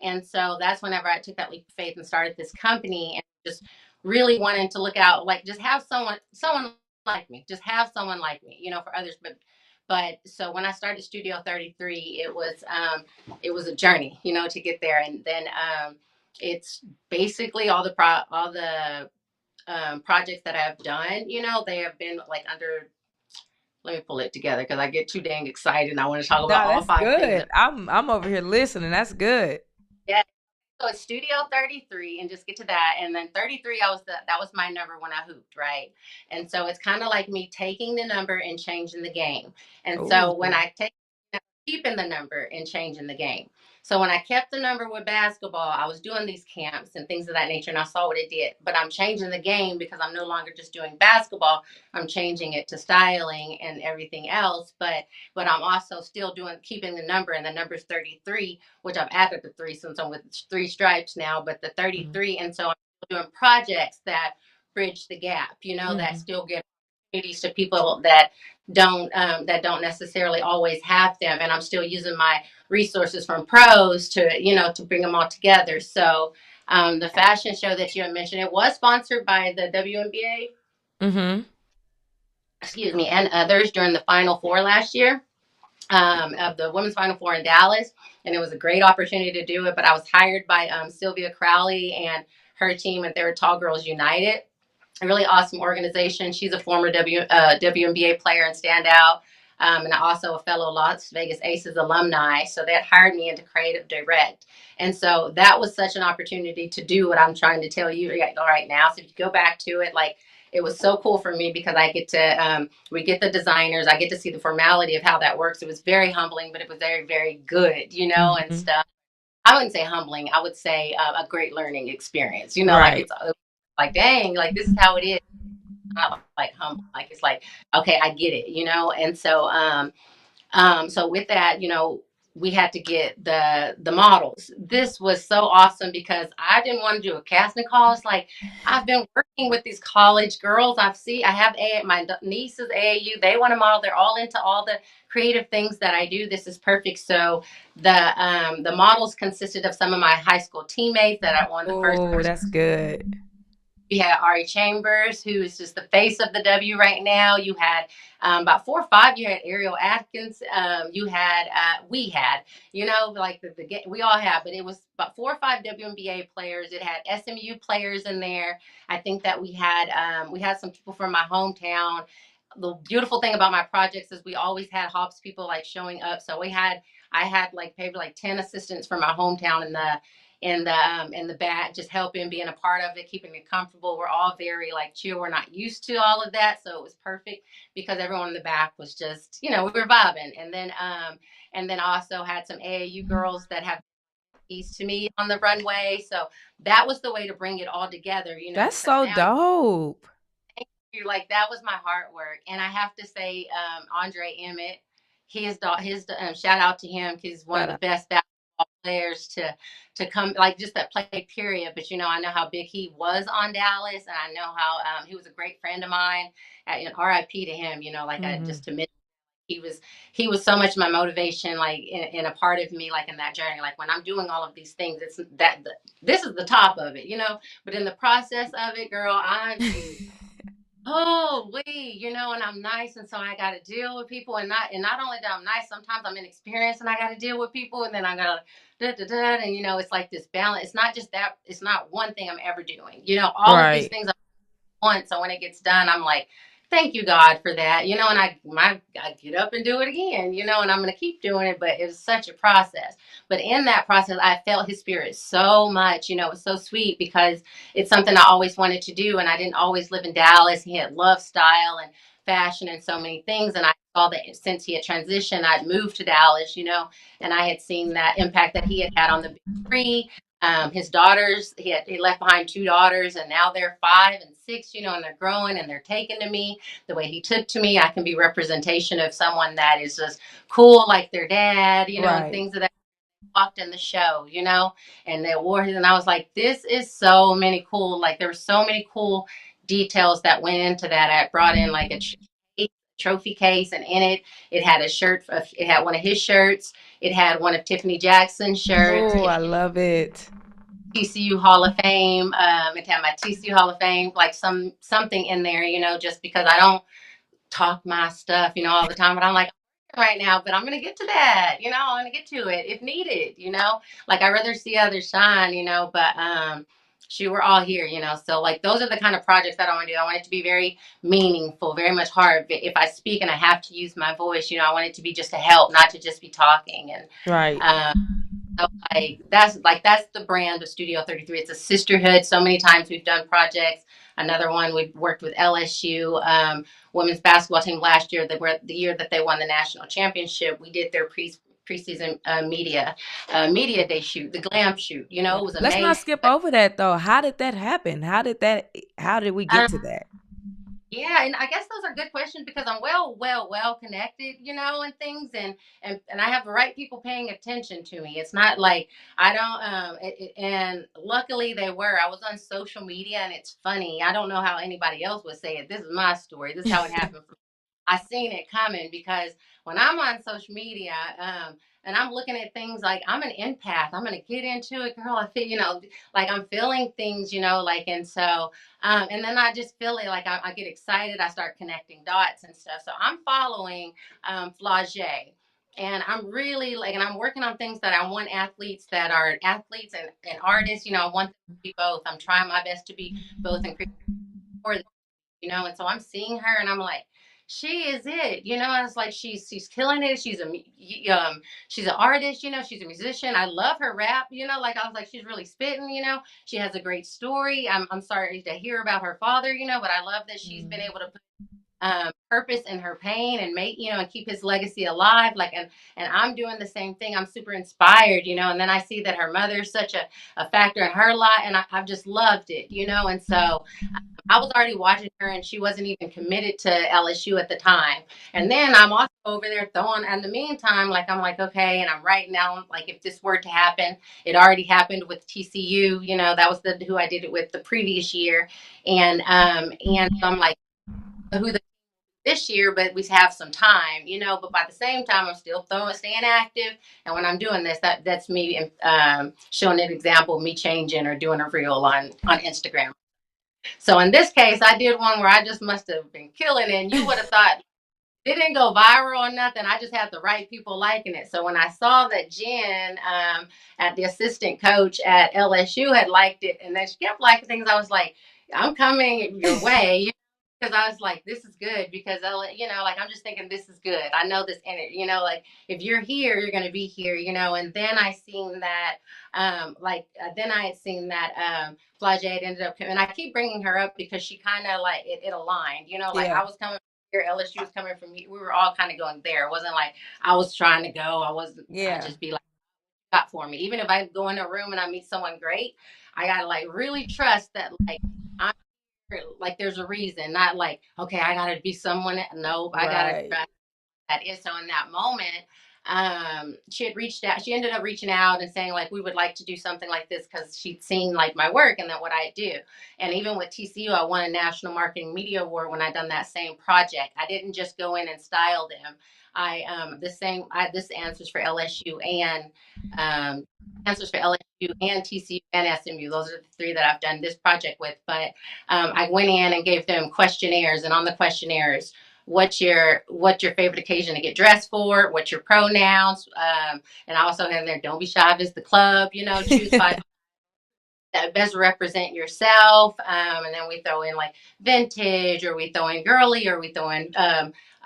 And so that's whenever I took that leap of faith and started this company, and just really wanting to look out, like just have someone like me, just have someone like me, for others. But so when I started Studio 33, it was a journey, to get there. And then it's basically all the projects that I've done, they have been like under. Let me pull it together because I get too dang excited and I want to talk about Nah, all that's five things. good. I'm over here listening. That's good. Yeah. So it's Studio 33, and just get to that. And then 33, that was my number when I hooped, right? And so it's kind of like me taking the number and changing the game. And Ooh. so when I take keeping the number and changing the game. So when I kept the number with basketball, I was doing these camps and things of that nature, and I saw what it did. But I'm changing the game because I'm no longer just doing basketball. I'm changing it to styling and everything else. But I'm also still keeping the number, and the number's 33, which I've added the three since I'm with three stripes now. But the 33, and so I'm doing projects that bridge the gap. That still give opportunities to people that don't necessarily always have them, and I'm still using my resources from pros to bring them all together. So the fashion show that you had mentioned, it was sponsored by the WNBA, Mm-hmm. excuse me, and others during the Final Four last year, of the women's Final Four in Dallas, and it was a great opportunity to do it. But I was hired by Sylvia Crowley and her team, and they were Tall Girls United, a really awesome organization. She's a former WNBA player and standout, and also a fellow Las Vegas Aces alumni. So they had hired me into creative direct. And so that was such an opportunity to do what I'm trying to tell you right now. So if you go back to it, like, it was so cool for me because I get to, we get the designers, I get to see the formality of how that works. It was very humbling, but it was very, very good, and Mm-hmm. stuff. I wouldn't say humbling. I would say a great learning experience, like Right. it's like, dang, like this is how it is. Not like humble, like it's like, okay, I get it, and so so with that, we had to get the models. This was so awesome because I didn't want to do a casting call. It's like, I've been working with these college girls. I have my nieces AAU. They want to model. They're all into all the creative things that I do. This is perfect. So the models consisted of some of my high school teammates that I won the first Oh, person. that's good. You had Ari Chambers, who is just the face of the W right now. You had about 4 or 5. You had Ariel Atkins. We had, like we all have, but it was about 4 or 5 WNBA players. It had SMU players in there. I think that we had some people from my hometown. The beautiful thing about my projects is we always had hops people like showing up. So I had like maybe like 10 assistants from my hometown in the back, just helping, being a part of it, keeping it comfortable. We're all very like chill. We're not used to all of that, so it was perfect because everyone in the back was just, we were vibing. And then I also had some AAU girls that have east to me on the runway, so that was the way to bring it all together, That's because so now dope. you're like, that was my heart work. And I have to say, Andre Emmett, his shout out to him, he's one of Shout the out. best basketball players to come, like just that play period. But I know how big he was on Dallas, and I know how he was a great friend of mine. And RIP to him. Like I Mm-hmm. just to mention, he was he was so much my motivation, like in a part of me, like in that journey. Like when I'm doing all of these things, it's this is the top of it. But in the process of it, girl, I be oh, and I'm nice, and so I got to deal with people, and not only that I'm nice, sometimes I'm inexperienced, and I got to deal with people, and then I got to da da da, and it's like this balance. It's not just that. It's not one thing I'm ever doing. All of these Right. things I want. So when it gets done, I'm like, thank you God for that. And I get up and do it again. And I'm gonna keep doing it. But it was such a process. But in that process, I felt His Spirit so much. It was so sweet because it's something I always wanted to do, and I didn't always live in Dallas. He had loved style and fashion and so many things, and I saw that since he had transitioned, I'd moved to Dallas. And I had seen that impact that he had had on the Big Three. His daughters, he left behind 2 daughters, and now they're 5 and 6, and they're growing and they're taken to me the way he took to me. I can be representation of someone that is just cool like their dad, and Right. things of that walked in the show, and the awards. And I was like, this is so many cool, like there were so many cool details that went into that. I brought in like a trophy case, and in it had a shirt. It had one of his shirts. It had one of Tiffany Jackson's shirts. Oh, It I love it. TCU Hall of Fame. It had my TCU Hall of Fame, like something in there, just because I don't talk my stuff, all the time. But I'm like right now, but I'm gonna get to that, I'm gonna get to it if needed, Like I'd rather see others shine, but we're all here, So like those are the kind of projects that I want to do. I want it to be very meaningful, very much hard. If I speak and I have to use my voice, I want it to be just to help, not to just be talking. And Right. so that's the brand of Studio 33. It's a sisterhood. So many times we've done projects. Another one we've worked with LSU women's basketball team last year. The year that they won the national championship. We did their preseason media day shoot, the glam shoot. It Yeah. was Let's not amazing. skip over that though. How did that happen? How did we get Um, to that? Yeah, and I guess those are good questions because I'm well connected, and things, and I have the right people paying attention to me. It's not like I don't, and luckily they were. I was on social media, and it's funny. I don't know how anybody else would say it. This is my story. This is how it happened. I seen it coming because when I'm on social media, and I'm looking at things like I'm an empath, I'm gonna get into it, girl. I feel, like I'm feeling things, like, and so, and then I just feel it, like I get excited, I start connecting dots and stuff. So I'm following Flage. And I'm really like, and I'm working on things that I want athletes that are athletes and artists. I want them to be both. I'm trying my best to be both and create for them, and so I'm seeing her and I'm like, she is it, it's like she's killing it. She's an artist, she's a musician. I love her rap, like I was like, she's really spitting, she has a great story. I'm sorry to hear about her father, but I love that she's been able to put purpose in her pain and make, and keep his legacy alive. Like, and I'm doing the same thing. I'm super inspired, and then I see that her mother's such a factor in her life, and I've just loved it, and so I was already watching her, and she wasn't even committed to LSU at the time. And then I'm also over there throwing, in the meantime, like, I'm like, okay, and I'm writing down, like, if this were to happen, it already happened with TCU, that was who I did it with the previous year. And so I'm like, who this year, but we have some time, but by the same time, I'm still staying active. And when I'm doing this, that's me showing an example of me changing or doing a reel on Instagram. So in this case, I did one where I just must have been killing it. And you would have thought it didn't go viral or nothing. I just had the right people liking it. So when I saw that Jen, at the assistant coach at LSU, had liked it, and then she kept liking things, I was like, I'm coming your way. Because I was like, this is good because like I'm just thinking this is good. I know this in it, like if you're here, you're gonna be here, And then I seen that, then I had seen that Flage had ended up, and I keep bringing her up because she kind of like it aligned, like Yeah. I was coming here, LSU was coming from me. We were all kind of going there. It wasn't like I was trying to go. I Yeah. just be like, got for me. Even if I go in a room and I meet someone great, I gotta like really trust that like I'm like there's a reason, not like, okay, I gotta be someone. Nope, I gotta Right. trust that is. So in that moment, she had reached out. She ended up reaching out and saying like, we would like to do something like this because she'd seen like my work and then what I do. And even with TCU, I won a National Marketing Media Award when I done that same project. I didn't just go in and style them. This answers for LSU and answers for LSU and TCU and SMU. Those are the three that I've done this project with. But I went in and gave them questionnaires, and on the questionnaires, what's your favorite occasion to get dressed for? What's your pronouns? And I also have there, don't be shy, visit the club. Choose five that best represent yourself. And then we throw in like vintage, or we throw in girly, or we throw in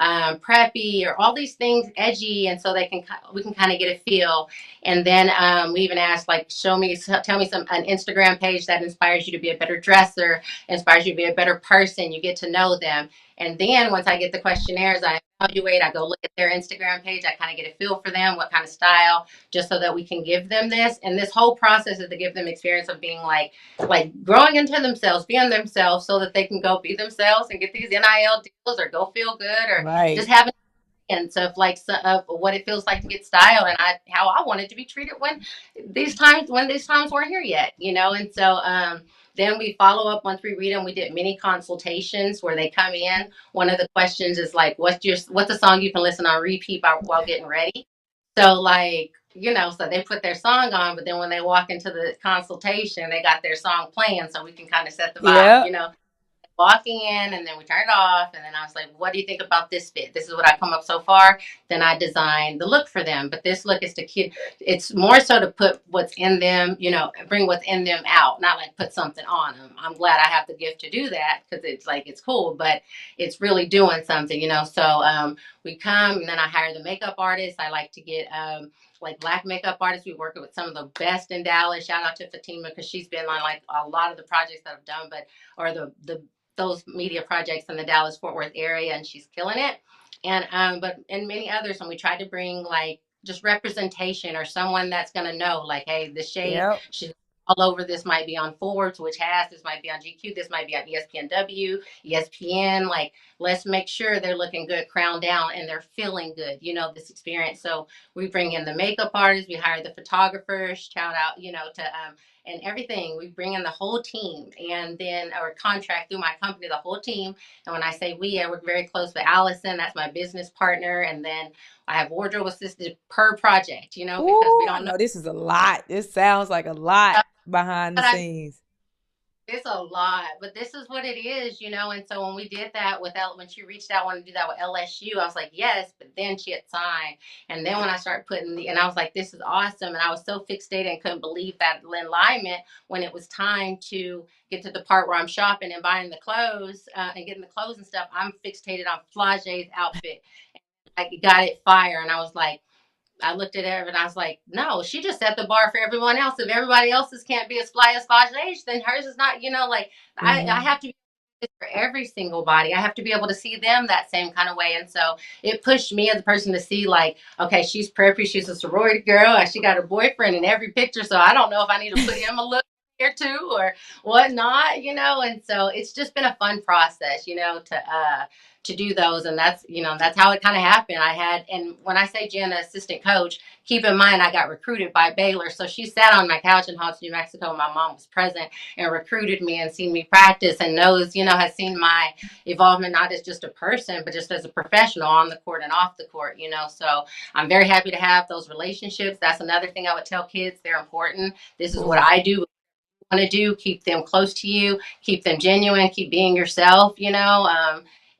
preppy, or all these things edgy, and so we can kind of get a feel. And then we even ask like, tell me an Instagram page that inspires you to be a better dresser, inspires you to be a better person. You get to know them, and then once I get the questionnaires, I evaluate. I go look at their Instagram page. I kind of get a feel for them, what kind of style, just so that we can give them this. And this whole process is to give them experience of being like growing into themselves, being themselves, so that they can go be themselves and get these NIL deals, or go feel good, or Right. just have an experience of like of what it feels like to get styled, and how I wanted to be treated when these times weren't here yet. And so then we follow up once we read them. We did mini consultations where they come in. One of the questions is like, what's a song you can listen on repeat while getting ready? So like, so they put their song on, but then when they walk into the consultation, they got their song playing, so we can kind of set the vibe, Yep. walking in, and then we turn it off. And then I was like, what do you think about this fit? This is what I come up so far. Then I designed the look for them. But this look is to keep, it's more so to put what's in them, bring what's in them out, not like put something on them. I'm glad I have the gift to do that, because it's like, it's cool, but it's really doing something. So we come, and then I hire the makeup artist. I like to get like Black makeup artists. We work with some of the best in Dallas. Shout out to Fatima, because she's been on like a lot of the projects that I've done, or the those media projects in the Dallas Fort Worth area, and she's killing it. And but in many others, and we tried to bring like just representation, or someone that's gonna know like, hey, the shade Yep. she's all over. This might be on Forbes, this might be on GQ, this might be on ESPNW, ESPN. Like, let's make sure they're looking good, crowned down, and they're feeling good. This experience. So we bring in the makeup artists, we hire the photographers. Shout out, to and everything. We bring in the whole team, and then our contract through my company, the whole team. And when I say we, I work very close with Allison. That's my business partner. And then I have wardrobe assistant per project, because we Ooh, I don't know. know this is a lot. This sounds like a lot behind the But scenes. it's a lot, but this is what it is. And so when we did that when she reached out, wanted to do that with LSU, I was like, yes. But then she had signed, and then when I started and I was like, this is awesome, and I was so fixated and couldn't believe that alignment. When it was time to get to the part where I'm shopping and buying the clothes and getting the clothes and stuff, I'm fixated on Flage's outfit. I got it fire, and I was like, I looked at her and I was like, no, she just set the bar for everyone else. If everybody else's can't be as fly as Flage, then hers is not, like I have to be for every single body. I have to be able to see them that same kind of way. And so it pushed me as a person to see like, okay, she's preppy, she's a sorority girl, and she got her boyfriend in every picture. So I don't know if I need to put him a look here too or whatnot. And so it's just been a fun process, to do those. And that's how it kind of happened. And when I say Jen, assistant coach, keep in mind, I got recruited by Baylor. So she sat on my couch in Hobbs, New Mexico. My mom was present and recruited me and seen me practice, and knows, has seen my evolvement, not as just a person, but just as a professional on the court and off the court. So I'm very happy to have those relationships. That's another thing I would tell kids. They're important. This is what Ooh. I do. Want to do, keep them close to you, keep them genuine, keep being yourself,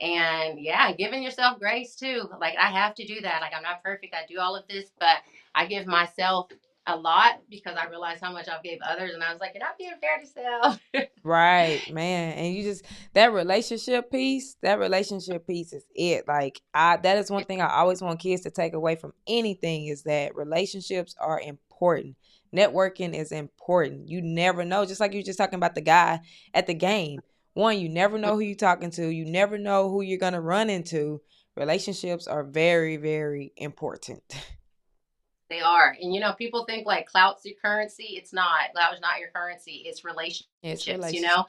and yeah, giving yourself grace too. Like, I have to do that. Like, I'm not perfect, I do all of this, but I give myself a lot, because I realize how much I've gave others, and I was like, you're not being fair to self. Right, man. And you just that relationship piece is it. Like that is one thing I always want kids to take away from anything, is that relationships are important. Networking is important. You never know, just like you were just talking about the guy at the game. One, you never know who you're talking to. You never know who you're gonna run into. Relationships are very, very important. They are. And people think like clout's your currency. It's not. Clout is not your currency. It's It's relationships. relationship.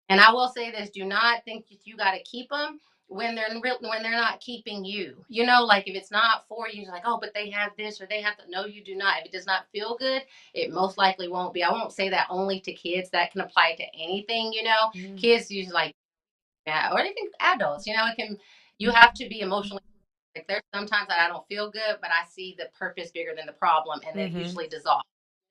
And I will say this, do not think that you got to keep them. when they're not keeping you, you know, like if it's not for you, like, oh, but they have this or they have to. No, you do not. If it does not feel good, it most likely won't be. I won't say that only to kids. That can apply to anything, you know. Mm-hmm. Kids usually like, yeah, or even adults, you know. It can. You have to be emotionally. Like there's sometimes that I don't feel good, but I see the purpose bigger than the problem, and it Mm-hmm. usually dissolves.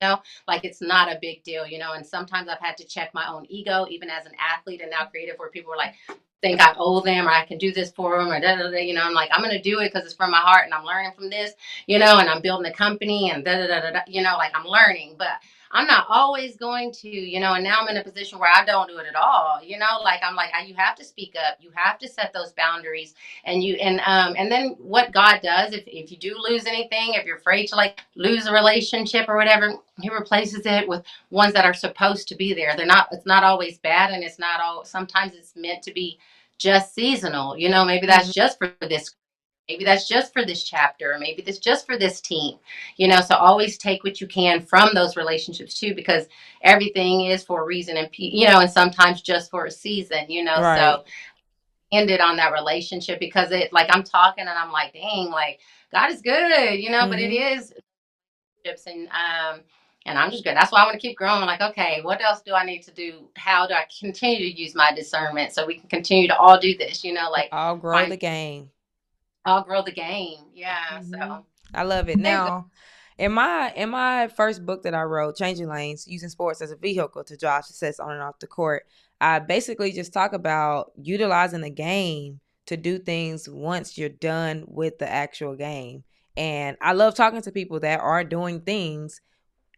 You know, like it's not a big deal, you know. And sometimes I've had to check my own ego, even as an athlete and now creative, where people are like, think I owe them or I can do this for them or da da da. You know, I'm like, I'm gonna do it because it's from my heart and I'm learning from this, you know, and I'm building a company and da da da da. You know, like I'm learning, but I'm not always going to, you know, and now I'm in a position where I don't do it at all, you know, like I'm like, you have to speak up, you have to set those boundaries, and then what God does, if you do lose anything, if you're afraid to like lose a relationship or whatever, he replaces it with ones that are supposed to be there. They're not, it's not always bad, and it's not all, sometimes it's meant to be just seasonal, you know, maybe that's just for this. Maybe that's just for this chapter, or maybe that's just for this team, you know. So always take what you can from those relationships too, because everything is for a reason, and you know, and sometimes just for a season, you know. Right. So ended on that relationship because it, like, I'm talking and I'm like, dang, like God is good, you know. But it Mm-hmm. is chips, and I'm just good. That's why I want to keep growing. Like, okay, what else do I need to do? How do I continue to use my discernment so we can continue to all do this, you know, like I'll grow find, the game. I'll grow the game. Yeah. Mm-hmm. So I love it. there you go. Now, in my first book that I wrote, Changing Lanes, Using Sports as a Vehicle to Drive Success on and off the court, I basically just talk about utilizing the game to do things once you're done with the actual game. And I love talking to people that are doing things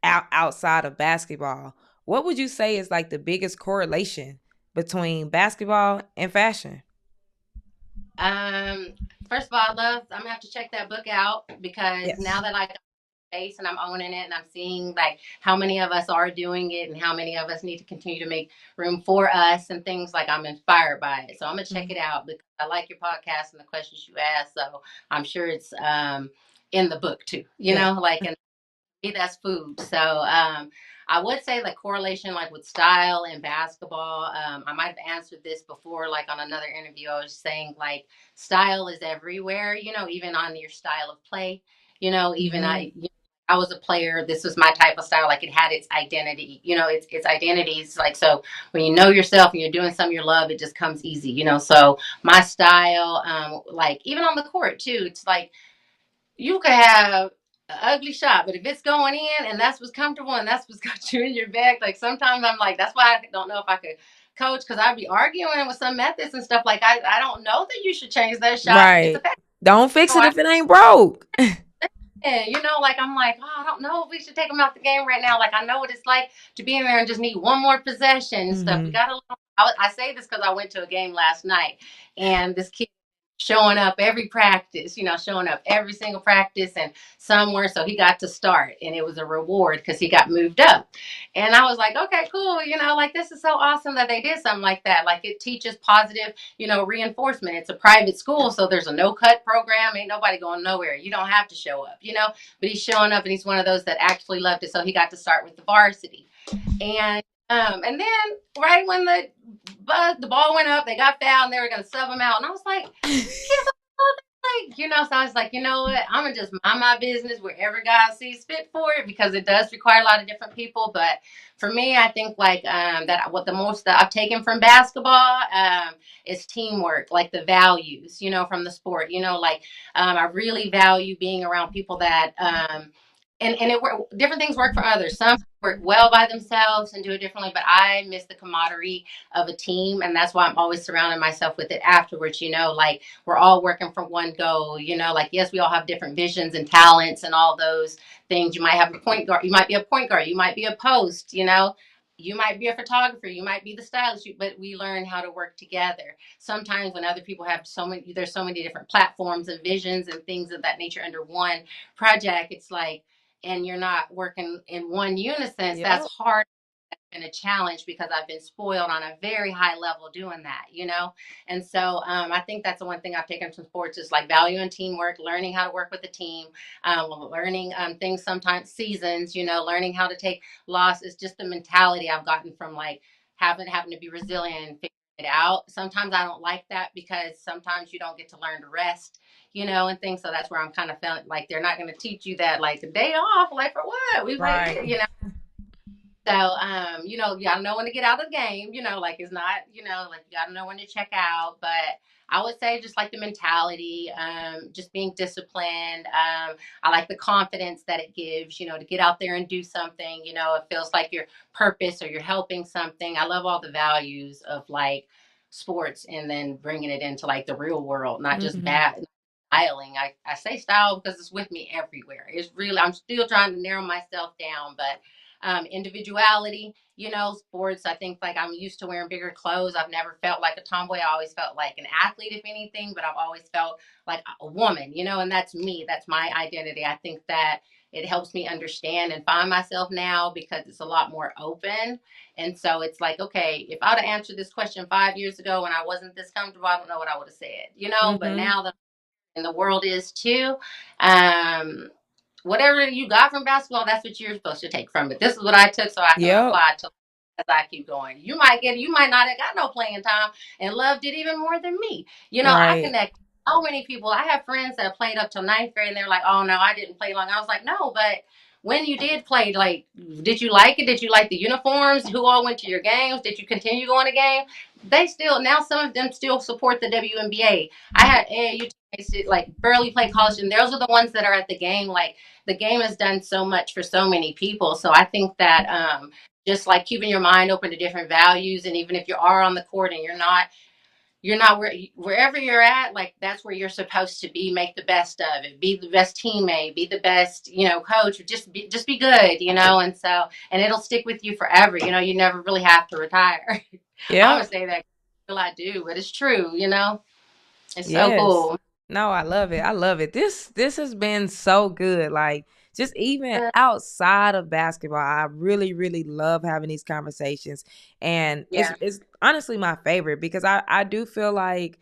outside of basketball. What would you say is like the biggest correlation between basketball and fashion? Um, First of all, I'm gonna have to check that book out because now Yes. that I got space and I'm owning it and I'm seeing like how many of us are doing it and how many of us need to continue to make room for us and things, like I'm inspired by it. So I'm gonna check Mm-hmm. it out because I like your podcast and the questions you ask. So I'm sure it's in the book too. You Yeah. know, like, and that's food. So I would say like correlation like with style and basketball. I might have answered this before, like on another interview. I was saying like style is everywhere, you know, even on your style of play, you know, even Mm-hmm. I was a player. This was my type of style. Like it had its identity, you know, its identities. Like, so when you know yourself and you're doing something you love, it just comes easy, you know? So my style, like even on the court too, it's like, you could have an ugly shot, but if it's going in and that's what's comfortable and that's what's got you in your bag, like sometimes I'm like, that's why I don't know if I could coach, because I'd be arguing with some methods and stuff. Like I don't know that you should change that shot. It's a Right. fact. Don't fix So it if it ain't broke. you know, like I'm like, oh, I don't know if we should take them out the game right now. Like I know what it's like to be in there and just need one more possession and stuff. We Mm-hmm. got a little. I say this because I went to a game last night and this kid showing up every practice, you know, showing up every single practice and somewhere. So he got to start and it was a reward because he got moved up. And I was like, okay, cool. You know, like this is so awesome that they did something like that. Like it teaches positive, you know, reinforcement. It's a private school. So there's a no cut program. Ain't nobody going nowhere. You don't have to show up, you know, but he's showing up and he's one of those that actually loved it. So he got to start with the varsity. And then right when the ball went up, they got fouled and they were gonna sub him out. And I was like, kids, like, you know, so I was like, you know what? I'm gonna just mind my business wherever God sees fit for it, because it does require a lot of different people. But for me, I think like that what the most that I've taken from basketball is teamwork, like the values, you know, from the sport. You know, like I really value being around people that and it work, different things work for others. Some work well by themselves and do it differently, but I miss the camaraderie of a team, and that's why I'm always surrounding myself with it afterwards. You know, like we're all working for one goal. You know, like yes, we all have different visions and talents and all those things. You might have a point guard, you might be a point guard, you might be a post. You know, you might be a photographer, you might be the stylist, but we learn how to work together. Sometimes when other people have there's so many different platforms and visions and things of that nature under one project, it's like, and you're not working in one unison, that's Yep. hard and a challenge because I've been spoiled on a very high level doing that, you know? And so I think that's the one thing I've taken from sports is like value and teamwork, learning how to work with a team, learning things, sometimes seasons, you know, learning how to take loss. Is just the mentality I've gotten from like having to be resilient, it out. Sometimes I don't like that because sometimes you don't get to learn to rest, and things. So that's where I'm kind of feeling like they're not going to teach you that, like, the day off, like, for what? We Right. play. So, you gotta know when to get out of the game, like, it's not, like, you gotta know when to check out. But I would say just like the mentality, just being disciplined. I like the confidence that it gives, to get out there and do something, it feels like your purpose or you're helping something. I love all the values of like sports and then bringing it into like the real world, not just Mm-hmm. styling. I say style because it's with me everywhere. It's really, I'm still trying to narrow myself down, but individuality, sports. I think like I'm used to wearing bigger clothes. I've never felt like a tomboy. I always felt like an athlete, if anything, but I've always felt like a woman, and that's me. That's my identity. I think that it helps me understand and find myself now because it's a lot more open. And so it's like, okay, if I'd have answered this question 5 years ago when I wasn't this comfortable, I don't know what I would have said, but Mm-hmm. now that and the world is too, um, whatever you got from basketball, that's what you're supposed to take from it. This is what I took so I can Yep. apply to as I keep going. You might not have got no playing time and loved it even more than me. I Right. connect so many people. I have friends that played up till ninth grade and they're like, oh no, I didn't play long. I was like, no, but when you did play, like, did you like it? Did you like the uniforms? Who all went to your games? Did you continue going to games? They still, now some of them still support the WNBA. I had AAU teammates that like barely play college, and those are the ones that are at the game. Like, the game has done so much for so many people. So I think that just like keeping your mind open to different values, and even if you are on the court and you're not wherever you're at, like, that's where you're supposed to be. Make the best of it. Be the best teammate. Be the best, coach. Just be good, and so, and it'll stick with you forever. You never really have to retire. I'm gonna Yep. say that till I do, but it's true. It's so Yes. cool. No, I love it. I love it. This has been so good. Like, just even outside of basketball, I really, really love having these conversations. And it's Yeah, it's honestly my favorite because I do feel like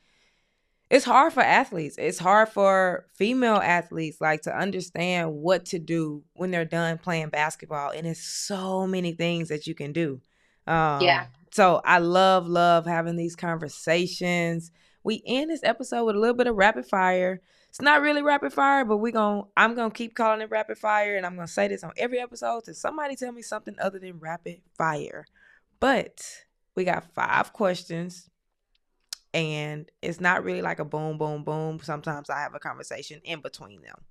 it's hard for athletes. It's hard for female athletes, like, to understand what to do when they're done playing basketball. And it's so many things that you can do. yeah. So I love having these conversations. We end this episode with a little bit of rapid fire. It's not really rapid fire, but I'm gonna keep calling it rapid fire, and I'm gonna say this on every episode till somebody tell me something other than rapid fire. But we got 5 questions, and it's not really like a boom, boom, boom. Sometimes I have a conversation in between them.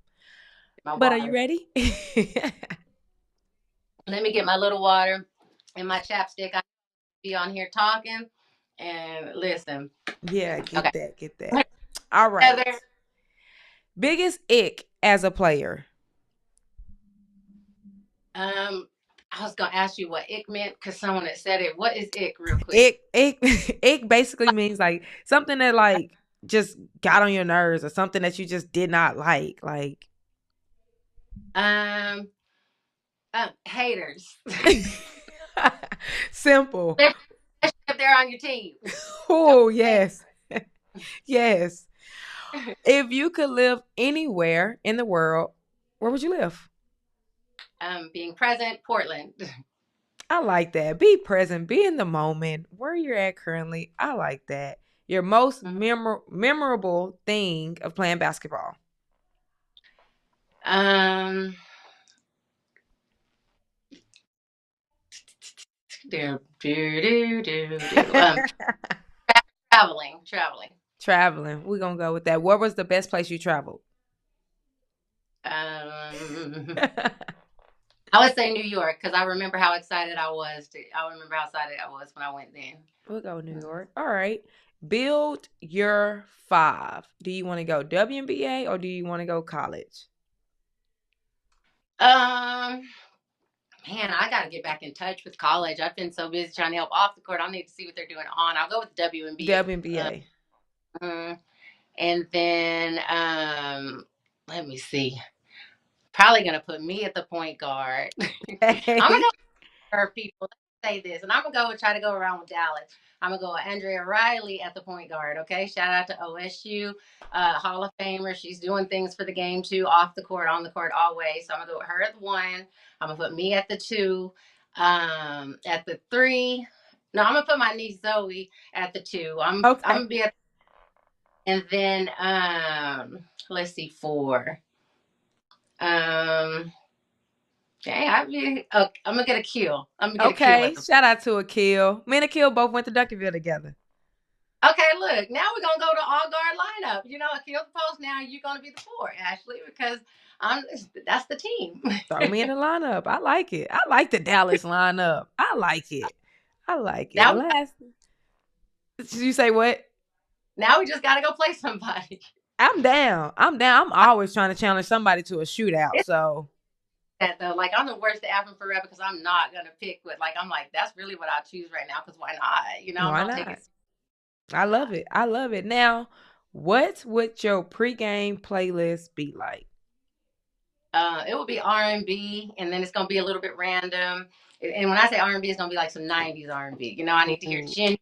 My But are you water. ready? Let me get my little water and my chapstick. I be on here talking and listen. Yeah, Okay. get that, get that. All right. Heather, Biggest ick as a player. I was gonna ask you what ick meant because someone had said it. What is ick, real quick? Ick ick basically means like something that like just got on your nerves or something that you just did not like. Like Um, Haters, simple. especially if they're on your team. Don't Oh, hate. yes. Yes. If you could live anywhere in the world, where would you live? Being present, Portland. I like that. Be present, be in the moment, where you're at currently. I like that. Your most Mhm. memorable thing of playing basketball. Um, do do do do do. Traveling. Traveling. We're going to go with that. Where was the best place you traveled? Um, I would say New York because I remember how excited I was. I remember how excited I was when I went then. We'll go New York. All right. Build your 5. Do you want to go WNBA or do you want to go college? Um, Man, I got to get back in touch with college. I've been so busy trying to help off the court. I need to see what they're doing on. I'll go with WNBA. WNBA. Mhm. And then let me see. Probably gonna put me at the point guard. I'm gonna Hey. go for people. Let's say this, and I'm gonna go and try to go around with Dallas. I'm gonna go with Andrea Riley at the point guard. Okay, shout out to OSU, Hall of Famer. She's doing things for the game too, off the court, on the court, always. So I'm gonna go with her at the 1. I'm gonna put me at the 2, at the 3. No, I'm gonna put my niece Zoe at the 2. I'm Okay. gonna be at, and then let's see, 4. Um, dang, I'm gonna get a kill. I'm gonna get a kill Okay. at the. Shout out to Akil. Me and Akil both went to Duncanville together. Okay, look, now we're gonna go to all guard lineup. You know, kill the post. Now you're gonna be the 4, Ashley, because that's the team. Throw me in the lineup. I like it. I like the Dallas lineup. I like it. I like it. Now, Last. Did you say what? now we just gotta go play somebody. I'm down. I'm always trying to challenge somebody to a shootout. It's So that though. Like I'm the worst at Afro forever because I'm not gonna pick what. Like I'm like that's really what I choose right now because why not? You know, I'm why not taking. not? I love it. I love it. Now, what would your pregame playlist be like? It will be R&B, and then it's gonna be a little bit random. And when I say R&B, it's gonna be like some '90s R&B. You know, I need to hear Ooh. Genuine.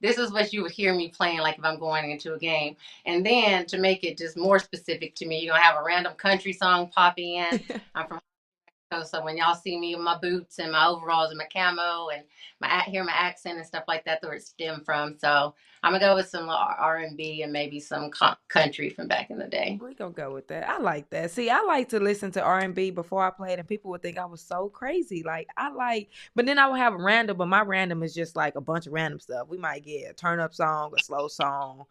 This is what you would hear me playing, like if I'm going into a game. And then to make it just more specific to me, you're gonna have a random country song pop in. I'm from so when y'all see me in my boots and my overalls and my camo and hear my accent and stuff like that, where it stemmed from. So I'm gonna go with some R&B and maybe some country from back in the day. We gonna go with that. I like that. See, I like to listen to R&B before I play it, and people would think I was so crazy. Like I like, but then I would have a random. But my random is just like a bunch of random stuff. We might get a turn up song, a slow song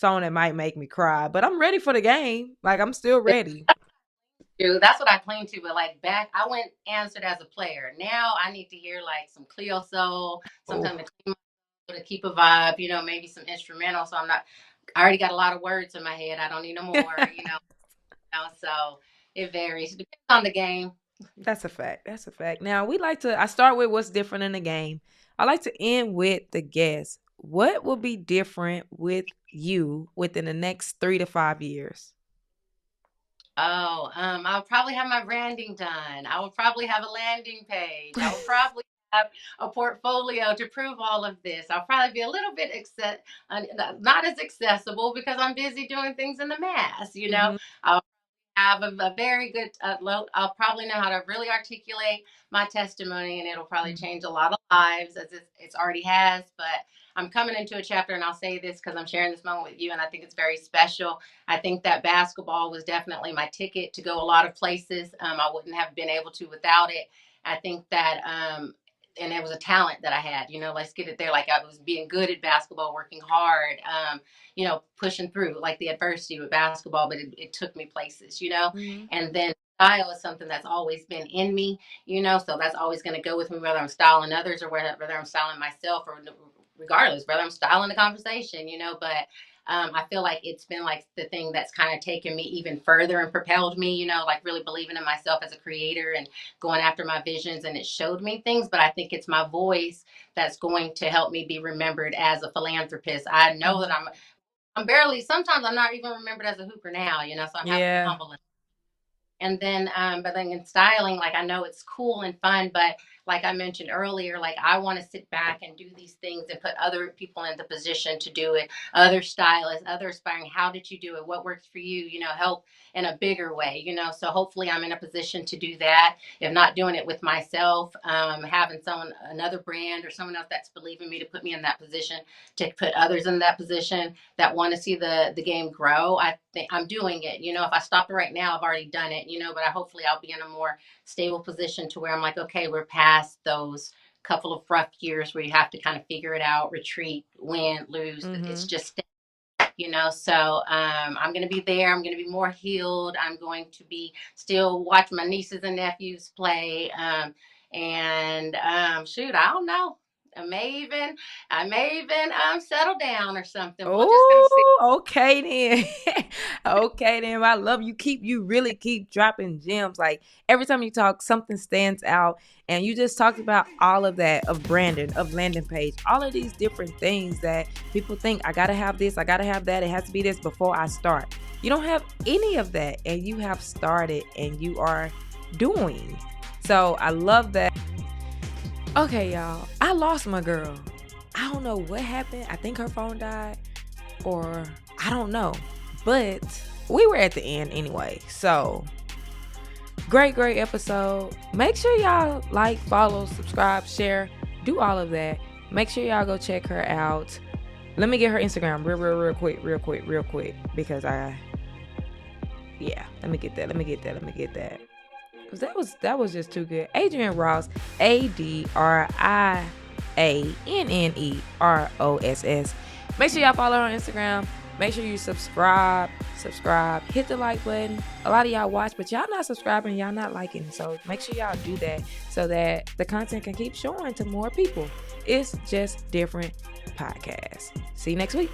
that might make me cry. But I'm ready for the game. Like I'm still ready. Dude, that's what I claim to, but like back, I went answered as a player. Now I need to hear like some Cleo Soul, Oh, something to keep a vibe, you know, maybe some instrumental. So I already got a lot of words in my head. I don't need no more, so it varies. It depends on the game. that's a fact. That's a fact. Now we like to. I start with what's different in the game. I like to end with the guess. What will be different with you within the next 3 to 5 years? Oh, I'll probably have my branding done. I will probably have a landing page. I will probably have a portfolio to prove all of this. I'll probably be a little bit not as accessible because I'm busy doing things in the mass. Hmm. I'll have a very good I'll probably know how to really articulate my testimony, and it'll probably change a lot of lives as it's already has. But I'm coming into a chapter, and I'll say this because I'm sharing this moment with you, and I think it's very special. I think that basketball was definitely my ticket to go a lot of places. I wouldn't have been able to without it. I think that and it was a talent that I had, let's get it there. Like I was being good at basketball, working hard, pushing through like the adversity with basketball, but it took me places, Hmm. and then style is something that's always been in me, so that's always going to go with me, whether I'm styling others or whether I'm styling myself or regardless, whether I'm styling the conversation, but I feel like it's been like the thing that's kind of taken me even further and propelled me, like really believing in myself as a creator and going after my visions. And it showed me things, but I think it's my voice that's going to help me be remembered as a philanthropist. I know that Hmm. I'm barely, sometimes I'm not even remembered as a hooper now, so I'm having to be Yeah. humble. And then, but then in styling, like I know it's cool and fun, but like I mentioned earlier, like I want to sit back and do these things and put other people in the position to do it. Other stylists, other aspiring. How did you do it? What works for you? Help in a bigger way. So hopefully I'm in a position to do that. If not doing it with myself, having another brand or someone else that's believing me to put me in that position to put others in that position that want to see the game grow. I think I'm doing it. If I stopped right now, I've already done it. But hopefully I'll be in a more stable position to where I'm like, okay, we're past those couple of rough years where you have to kind of figure it out, retreat, win, lose. It's Hmm. just so I'm going to be there. I'm going to be more healed. I'm going to be still watch my nieces and nephews play. And shoot, I don't know. I may even settle down or something. We're just gonna see. Oh, okay then. Okay then. I love you really keep dropping gems. Like every time you talk, something stands out. And you just talked about all of that of branding, of landing page, all of these different things that people think I gotta have this, I gotta have that, it has to be this before I start. You don't have any of that, and you have started and you are doing. So I love that. Okay, y'all. I lost my girl. I don't know what happened. I think her phone died, or I don't know. But we were at the end anyway. So great episode. Make sure y'all like, follow, subscribe, share Do all of that. Make sure y'all go check her out. Let me get her Instagram real quick because let me get that. Because that was just too good. Adrianne Ross, ADRIANNEROSS. Make sure y'all follow her on Instagram. Make sure you subscribe, hit the like button. A lot of y'all watch, but y'all not subscribing, y'all not liking. So make sure y'all do that so that the content can keep showing to more people. It's Just Different Podcast. See you next week.